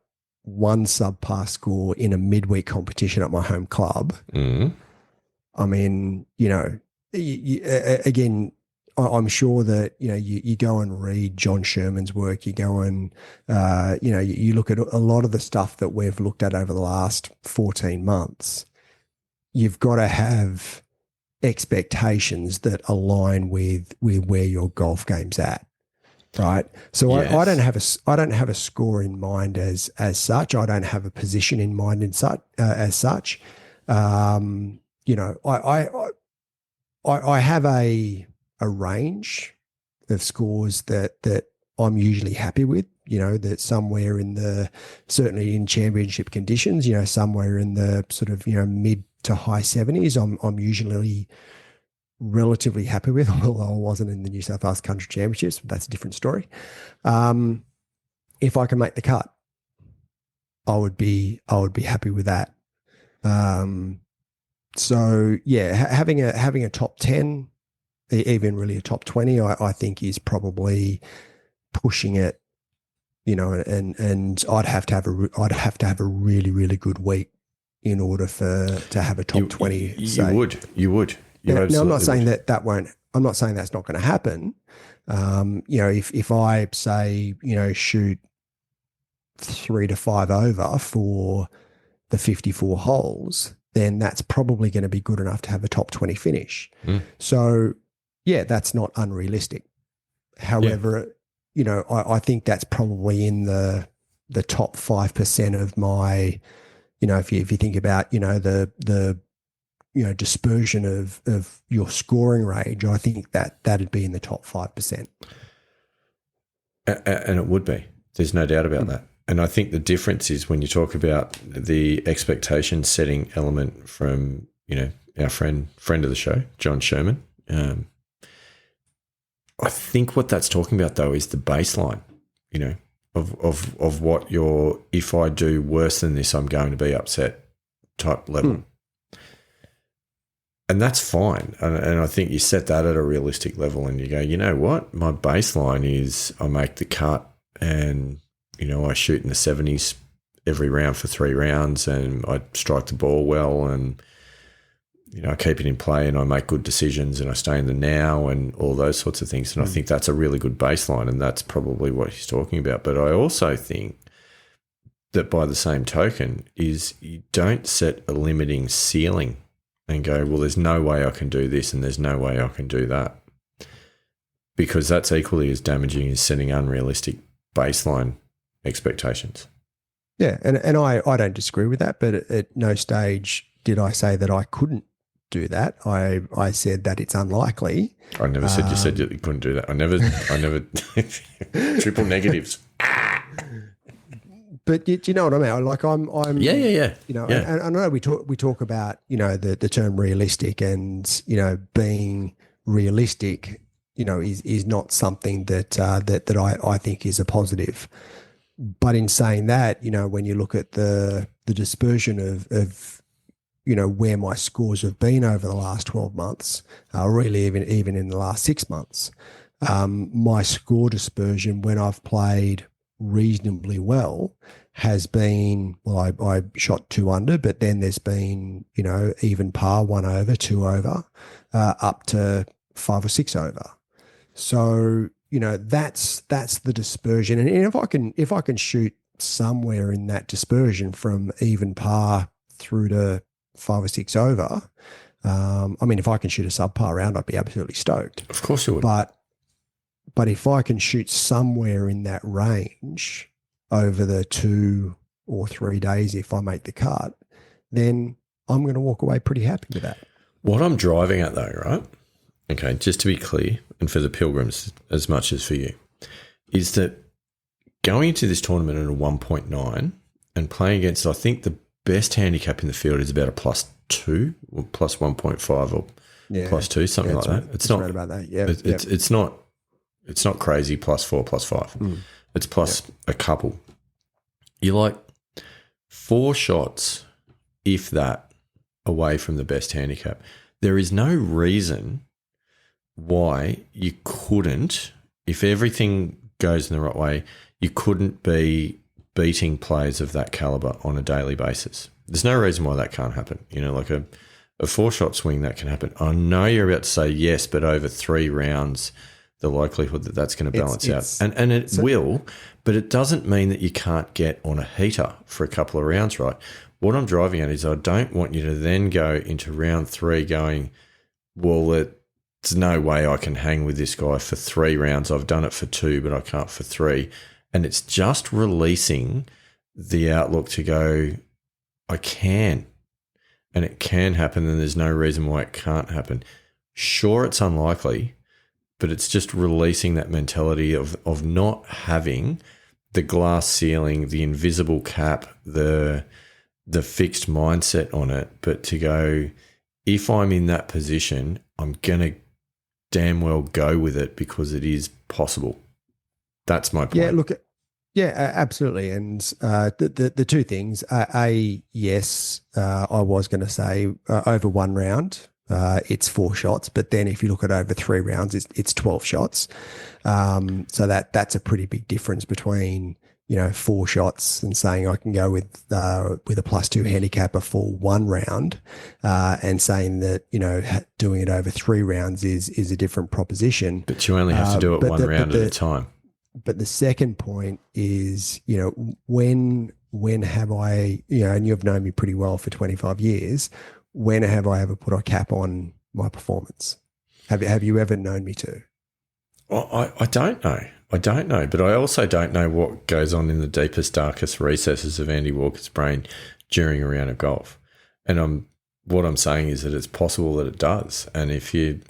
1 subpar score in a midweek competition at my home club, I mean, you know, again, I'm sure that, you go and read John Sherman's work, you go and, you look at a lot of the stuff that we've looked at over the last 14 months. You've got to have expectations that align with where your golf game's at. Right. So Yes. I don't have a score in mind as such. I don't have a position in mind as such. I have a range of scores that I'm usually happy with, that somewhere certainly in championship conditions, somewhere in the sort of, mid to high 70s, I'm usually relatively happy with, although I wasn't in the New South Wales Country Championships, but that's a different story. If I can make the cut, I would be happy with that. So yeah, having a top 10, even really a top 20, I think is probably pushing it, and I'd have to have a really, really good week in order to have a top 20. You would. Now, I'm not saying that won't. I'm not saying that's not going to happen. If I say, shoot 3 to 5 over for the 54 holes, then that's probably going to be good enough to have a top 20 finish. So, yeah, that's not unrealistic. However, I think that's probably in the top 5% of my, if you think about, the dispersion of your scoring range, I think that'd be in the top 5%. And it would be. There's no doubt about that. And I think the difference is when you talk about the expectation setting element from, our friend of the show, John Sherman. I think what that's talking about though is the baseline, of what if I do worse than this, I'm going to be upset type level. And that's fine. And I think you set that at a realistic level and you go, you know what? My baseline is I make the cut and, I shoot in the 70s every round for 3 rounds and I strike the ball well and, I keep it in play and I make good decisions and I stay in the now and all those sorts of things. And I think that's a really good baseline and that's probably what he's talking about. But I also think that by the same token is you don't set a limiting ceiling and go, well, there's no way I can do this and there's no way I can do that, because that's equally as damaging as setting unrealistic baseline expectations. Yeah, and I don't disagree with that, but at no stage did I say that I couldn't do that. I said that it's unlikely. I never said you said that you couldn't do that. I never triple negatives. But you know what I mean? Like I'm yeah. And I know we talk about, the term realistic and, being realistic, is not something that I think is a positive. But in saying that, when you look at the dispersion of where my scores have been over the last 12 months, really even in the last 6 months, my score dispersion when I've played reasonably well has been, well, I shot 2 under, but then there's been, even par, 1 over, 2 over, up to 5 or 6 over. So, that's the dispersion. And if I can shoot somewhere in that dispersion from even par through to 5 or 6 over, if I can shoot a subpar round, I'd be absolutely stoked. Of course you would. But if I can shoot somewhere in that range over the 2 or 3 days, if I make the cut, then I'm going to walk away pretty happy with that. What I'm driving at though, right? Okay, just to be clear, and for the Pilgrims as much as for you, is that going into this tournament at a 1.9 and playing against, I think the best handicap in the field is about a +2 or plus 1.5 or +2, something like that. It's not right about that. Yeah, It's not crazy +4, +5. It's plus a couple. You're like 4 shots, if that, away from the best handicap. There is no reason why you couldn't, if everything goes in the right way, you couldn't be beating players of that caliber on a daily basis. There's no reason why that can't happen. Like a A 4-shot swing, that can happen. I know you're about to say yes, but over 3 rounds, the likelihood that that's going to balance out. And it will, but it doesn't mean that you can't get on a heater for a couple of rounds, right? What I'm driving at is I don't want you to then go into round 3 going, well, there's no way I can hang with this guy for 3 rounds. I've done it for 2, but I can't for 3. And it's just releasing the outlook to go, I can. And it can happen, and there's no reason why it can't happen. Sure, it's unlikely, but it's just releasing that mentality of not having the glass ceiling, the invisible cap, the fixed mindset on it, but to go, if I'm in that position, I'm going to damn well go with it because it is possible. That's my point. Yeah, look, absolutely. And the two things, yes, I was going to say over 1 round, it's 4 shots, but then if you look at over 3 rounds, it's 12 shots. So that's a pretty big difference between, 4 shots and saying I can go with a +2 handicap a full 1 round, and saying that, doing it over 3 rounds is a different proposition. But you only have to do it 1 round at a time. But the second point is, when have I, and you've known me pretty well for 25 years, when have I ever put a cap on my performance? Have you ever known me to? Well, I don't know. I don't know, but I also don't know what goes on in the deepest, darkest recesses of Andy Walker's brain during a round of golf. And what I'm saying is that it's possible that it does. And if you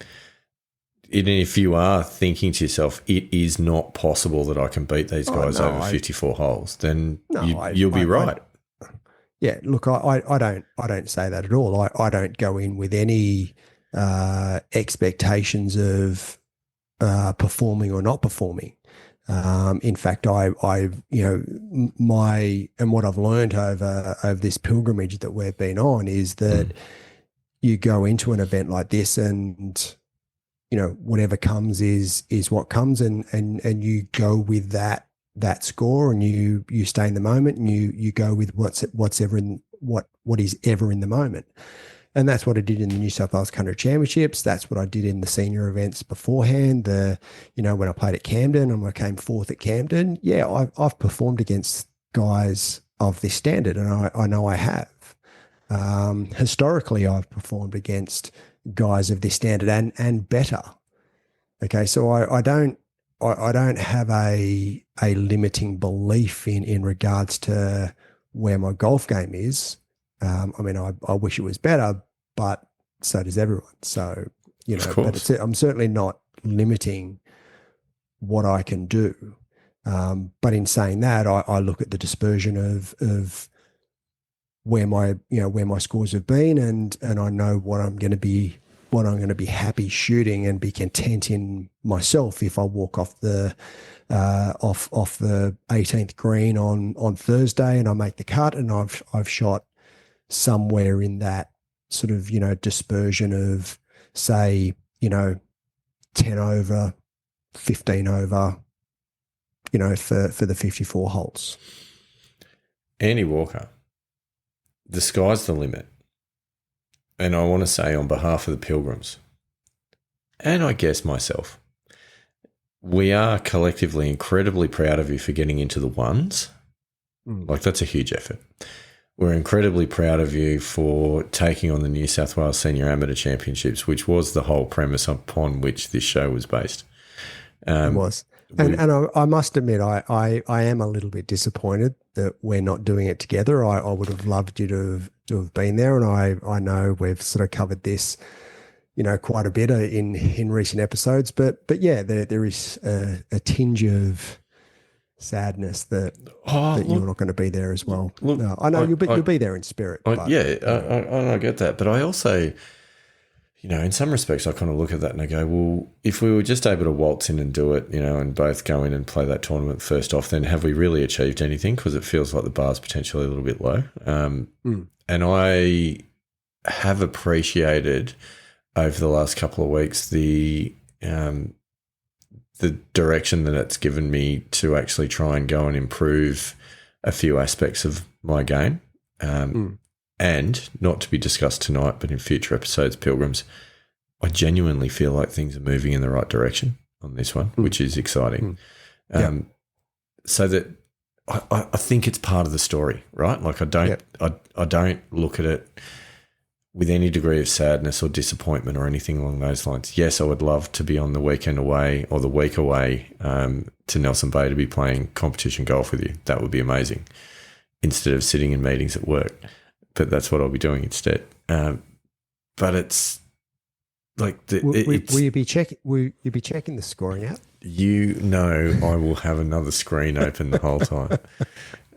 are thinking to yourself, it is not possible that I can beat these guys over 54 holes, then you'll be right. Yeah, look, I don't say that at all. I don't go in with any expectations of performing or not performing. In fact, what I've learned over this pilgrimage that we've been on is that you go into an event like this and, whatever comes is what comes, and you go with that score, and you stay in the moment, and you go with what is ever in the moment. And that's what I did in the New South Wales Country Championships. That's what I did in the senior events beforehand. When I played at Camden and I came 4th at Camden, I've performed against guys of this standard, and I know I have. Historically, I've performed against guys of this standard and better. Okay, so I don't have a limiting belief in regards to where my golf game is. I wish it was better, but so does everyone. So, but I'm certainly not limiting what I can do. But in saying that, I look at the dispersion of where my scores have been, and I know what I'm going to be happy shooting and be content in myself if I walk off the off the 18th green on Thursday and I make the cut, and I've shot somewhere in that sort of, dispersion of, say, 10 over, 15 over, for the 54 holes. Andy Walker, the sky's the limit. And I want to say on behalf of the Pilgrims, and I guess myself, we are collectively incredibly proud of you for getting into the ones. Like, that's a huge effort. We're incredibly proud of you for taking on the New South Wales Senior Amateur Championships, which was the whole premise upon which this show was based. It was. And I must admit, I am a little bit disappointed that we're not doing it together. I would have loved you to have been there, and I know we've sort of covered this, quite a bit in recent episodes. But yeah, there is a tinge of sadness that you're not going to be there as well. Look, no, I know you'll be there in spirit. I get that, but I also, in some respects, I kind of look at that and I go, well, if we were just able to waltz in and do it, and both go in and play that tournament first off, then have we really achieved anything? Because it feels like the bar's potentially a little bit low. And I have appreciated over the last couple of weeks the direction that it's given me to actually try and go and improve a few aspects of my game. And not to be discussed tonight, but in future episodes, Pilgrims, I genuinely feel like things are moving in the right direction on this one, which is exciting. So that I think it's part of the story, right? Like I don't look at it with any degree of sadness or disappointment or anything along those lines. Yes, I would love to be on the weekend away or the week away to Nelson Bay to be playing competition golf with you. That would be amazing, instead of sitting in meetings at work. But that's what I'll be doing instead. But it's like will you be checking? Will you be checking the scoring app? You know, I will have another screen open the whole time,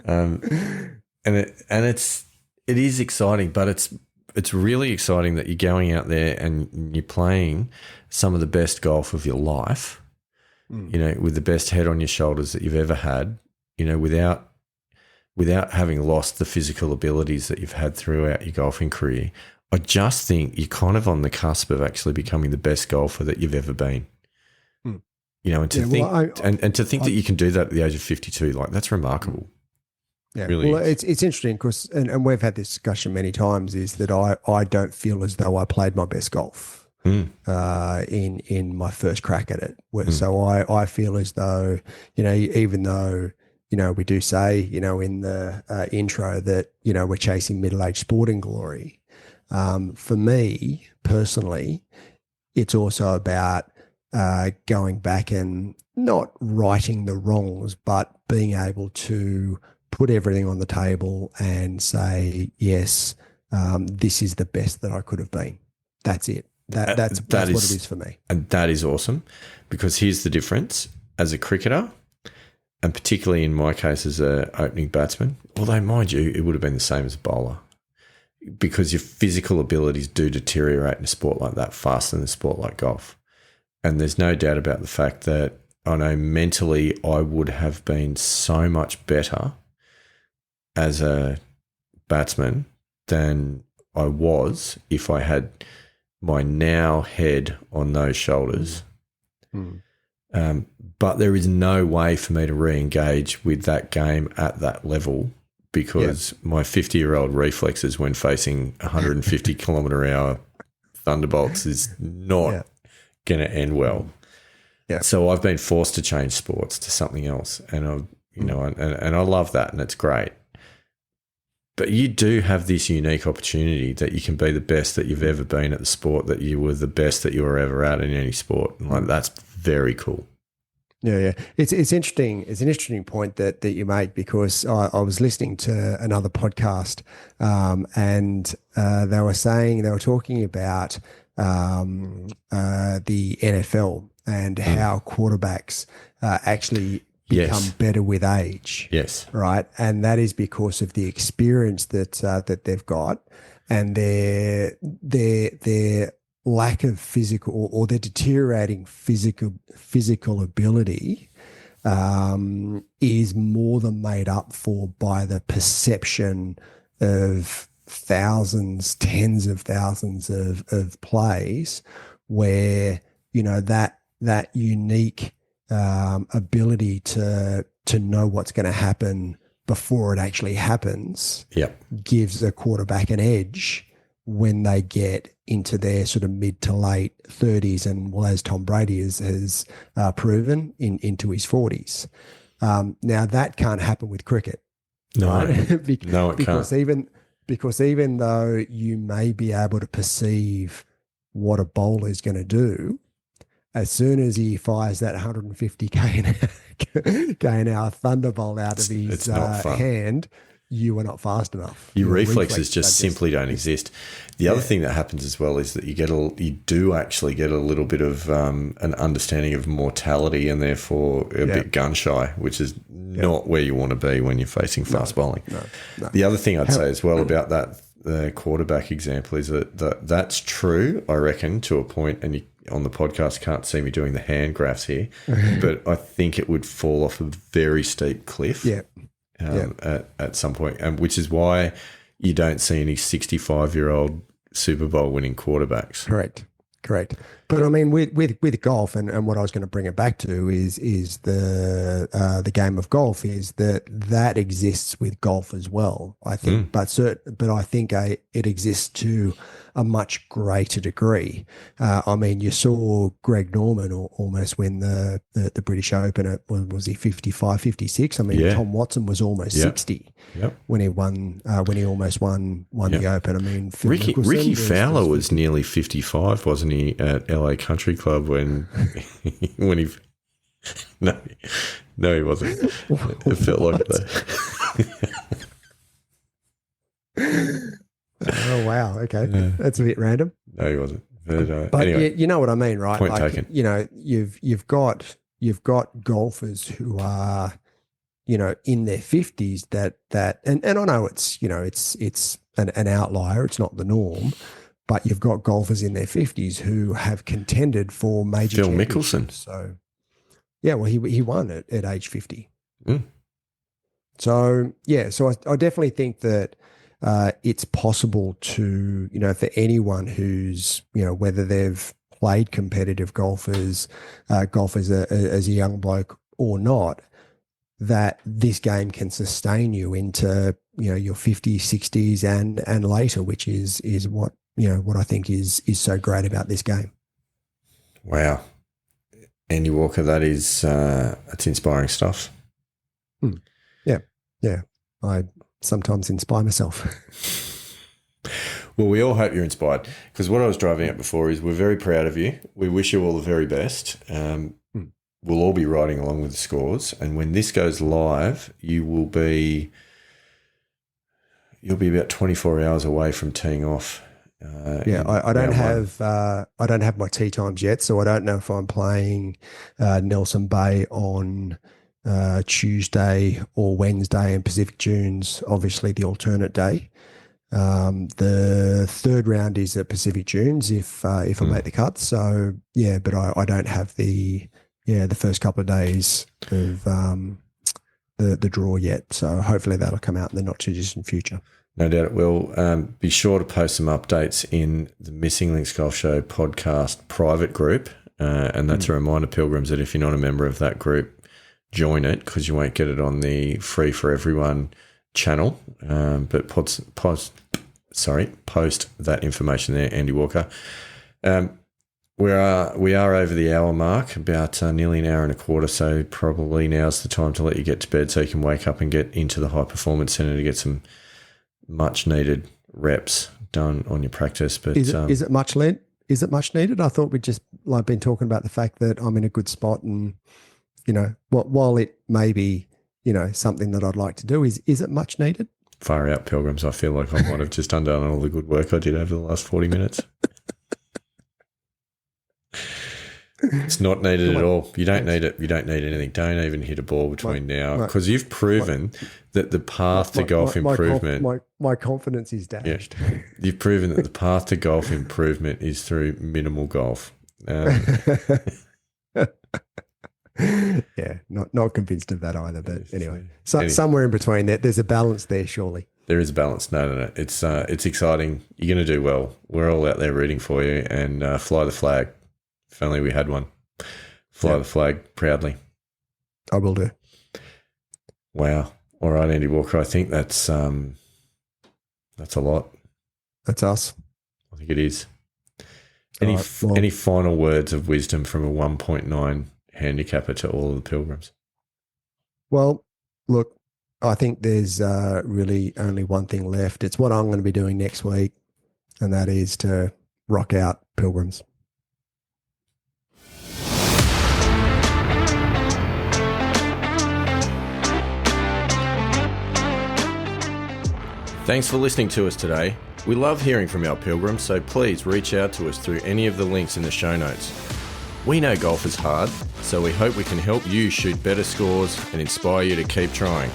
and it is exciting, but it's really exciting that you're going out there and you're playing some of the best golf of your life. You know, with the best head on your shoulders that you've ever had. You know, without having lost the physical abilities that you've had throughout your golfing career. I just think you're kind of on the cusp of actually becoming the best golfer that you've ever been. You know, and to think that you can do that at the age of 52, like that's remarkable. Yeah, really well, it's interesting because, and we've had this discussion many times, is that I don't feel as though I played my best golf in my first crack at it. So I feel as though, you know, even though, you know, we do say, you know, in the intro that, you know, we're chasing middle-aged sporting glory. For me personally, it's also about going back and not righting the wrongs, but being able to put everything on the table and say, yes, this is the best that I could have been. That's it. That's what it is for me. And that is awesome, because here's the difference as a cricketer, and particularly in my case as an opening batsman, although mind you, it would have been the same as a bowler, because your physical abilities do deteriorate in a sport like that faster than a sport like golf. And there's no doubt about the fact that I know mentally I would have been so much better as a batsman than I was if I had my now head on those shoulders. But there is no way for me to re-engage with that game at that level, because my 50-year-old reflexes when facing 150 kilometre-hour thunderbolts is not going to end well. So I've been forced to change sports to something else, and I love that, and it's great. But you do have this unique opportunity that you can be the best that you've ever been at the sport, that you were the best that you were ever at in any sport. And like, that's very cool. Yeah. It's interesting. It's an interesting point that you made, because I was listening to another podcast, and they were talking about the NFL and how quarterbacks actually become better with age. Yes. Right. And that is because of the experience that they've got, and their lack of physical, or their deteriorating physical ability is more than made up for by the perception of thousands, tens of thousands of plays where, you know, that unique ability to know what's going to happen before it actually happens gives a quarterback an edge when they get into their sort of mid to late 30s, and well, as Tom Brady has proven, into his 40s. Now that can't happen with cricket. No, right? No, it can't. Because even though you may be able to perceive what a bowler is going to do, as soon as he fires that 150 k an hour thunderbolt out of his hand, you are not fast enough. Your reflexes just simply don't exist. The other thing that happens as well is that you do actually get a little bit of an understanding of mortality, and therefore a bit gun shy, which is not where you want to be when you're facing fast bowling. No. The other thing I'd say as well about that the quarterback example is that's true, I reckon, to a point, and you on the podcast can't see me doing the hand graphs here, but I think it would fall off a very steep cliff. At some point, which is why you don't see any 65-year-old Super Bowl winning quarterbacks. Correct. But I mean, with golf, and what I was going to bring it back to is the game of golf is that exists with golf as well. I think, but I think it exists to a much greater degree. I mean, you saw Greg Norman almost win the British Open at, was he 55, 56? I mean, Tom Watson was almost 60 when he almost won the Open. I mean, Ricky Fowler was nearly 55, wasn't he, at LA Country Club when he no, he wasn't. It felt like that. Oh wow! Okay, that's a bit random. No, he wasn't. But anyway, you know what I mean, right? Point taken. You know, you've got golfers who are, you know, in their 50s that and I know it's, you know, it's an outlier. It's not the norm, but you've got golfers in their 50s who have contended for major. Phil Mickelson. So yeah, well, he won at age 50. Mm. So yeah, so I definitely think that. It's possible to, you know, for anyone who's, you know, whether they've played competitive golf as a young bloke or not, that this game can sustain you into, you know, your 50s, 60s and later, which is what, you know, what I think is so great about this game. Wow. Andy Walker, that's inspiring stuff. Yeah. I sometimes inspire myself. Well, we all hope you're inspired, because what I was driving at before is we're very proud of you. We wish you all the very best. We'll all be riding along with the scores, and when this goes live, you'll be about 24 hours away from teeing off. I don't have my tee times yet, so I don't know if I'm playing Nelson Bay on Tuesday or Wednesday, and Pacific Dunes, obviously the alternate day. The third round is at Pacific Dunes if I make the cut. So yeah, but I don't have the first couple of days of the draw yet. So hopefully that'll come out in the not too distant future. No doubt it will. Be sure to post some updates in the Missing Links Golf Show podcast private group, and that's a reminder, Pilgrims, that if you're not a member of that group, join it, because you won't get it on the free for everyone channel. But post that information there, Andy Walker. We are over the hour mark, about nearly an hour and a quarter, so probably now's the time to let you get to bed so you can wake up and get into the High Performance Centre to get some much needed reps done on your practice. But is it much needed? I thought we'd just been talking about the fact that I'm in a good spot, and you know, while it may be, you know, something that I'd like to do, is it much needed? Far out, Pilgrims. I feel like I might have just undone all the good work I did over the last 40 minutes. It's not needed at all. You don't need it. You don't need anything. Don't even hit a ball between now, because you've proven that the path to golf improvement. My confidence is dashed. Yeah, you've proven that the path to golf improvement is through minimal golf. Yeah, not convinced of that either. But anyway, somewhere in between there's a balance there, surely. There is a balance. No. It's exciting. You're going to do well. We're all out there rooting for you, and fly the flag. If only we had one. Fly the flag proudly. I will do. Wow. All right, Andy Walker. I think that's a lot. That's us. I think it is. Any final words of wisdom from a 1.9 handicapper to all of the Pilgrims? Well, look, I think there's really only one thing left. It's what I'm going to be doing next week, and that is to rock out, Pilgrims. Thanks for listening to us today. We love hearing from our Pilgrims, so please reach out to us through any of the links in the show notes. We know golf is hard, so we hope we can help you shoot better scores and inspire you to keep trying.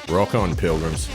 Rock on, Pilgrims.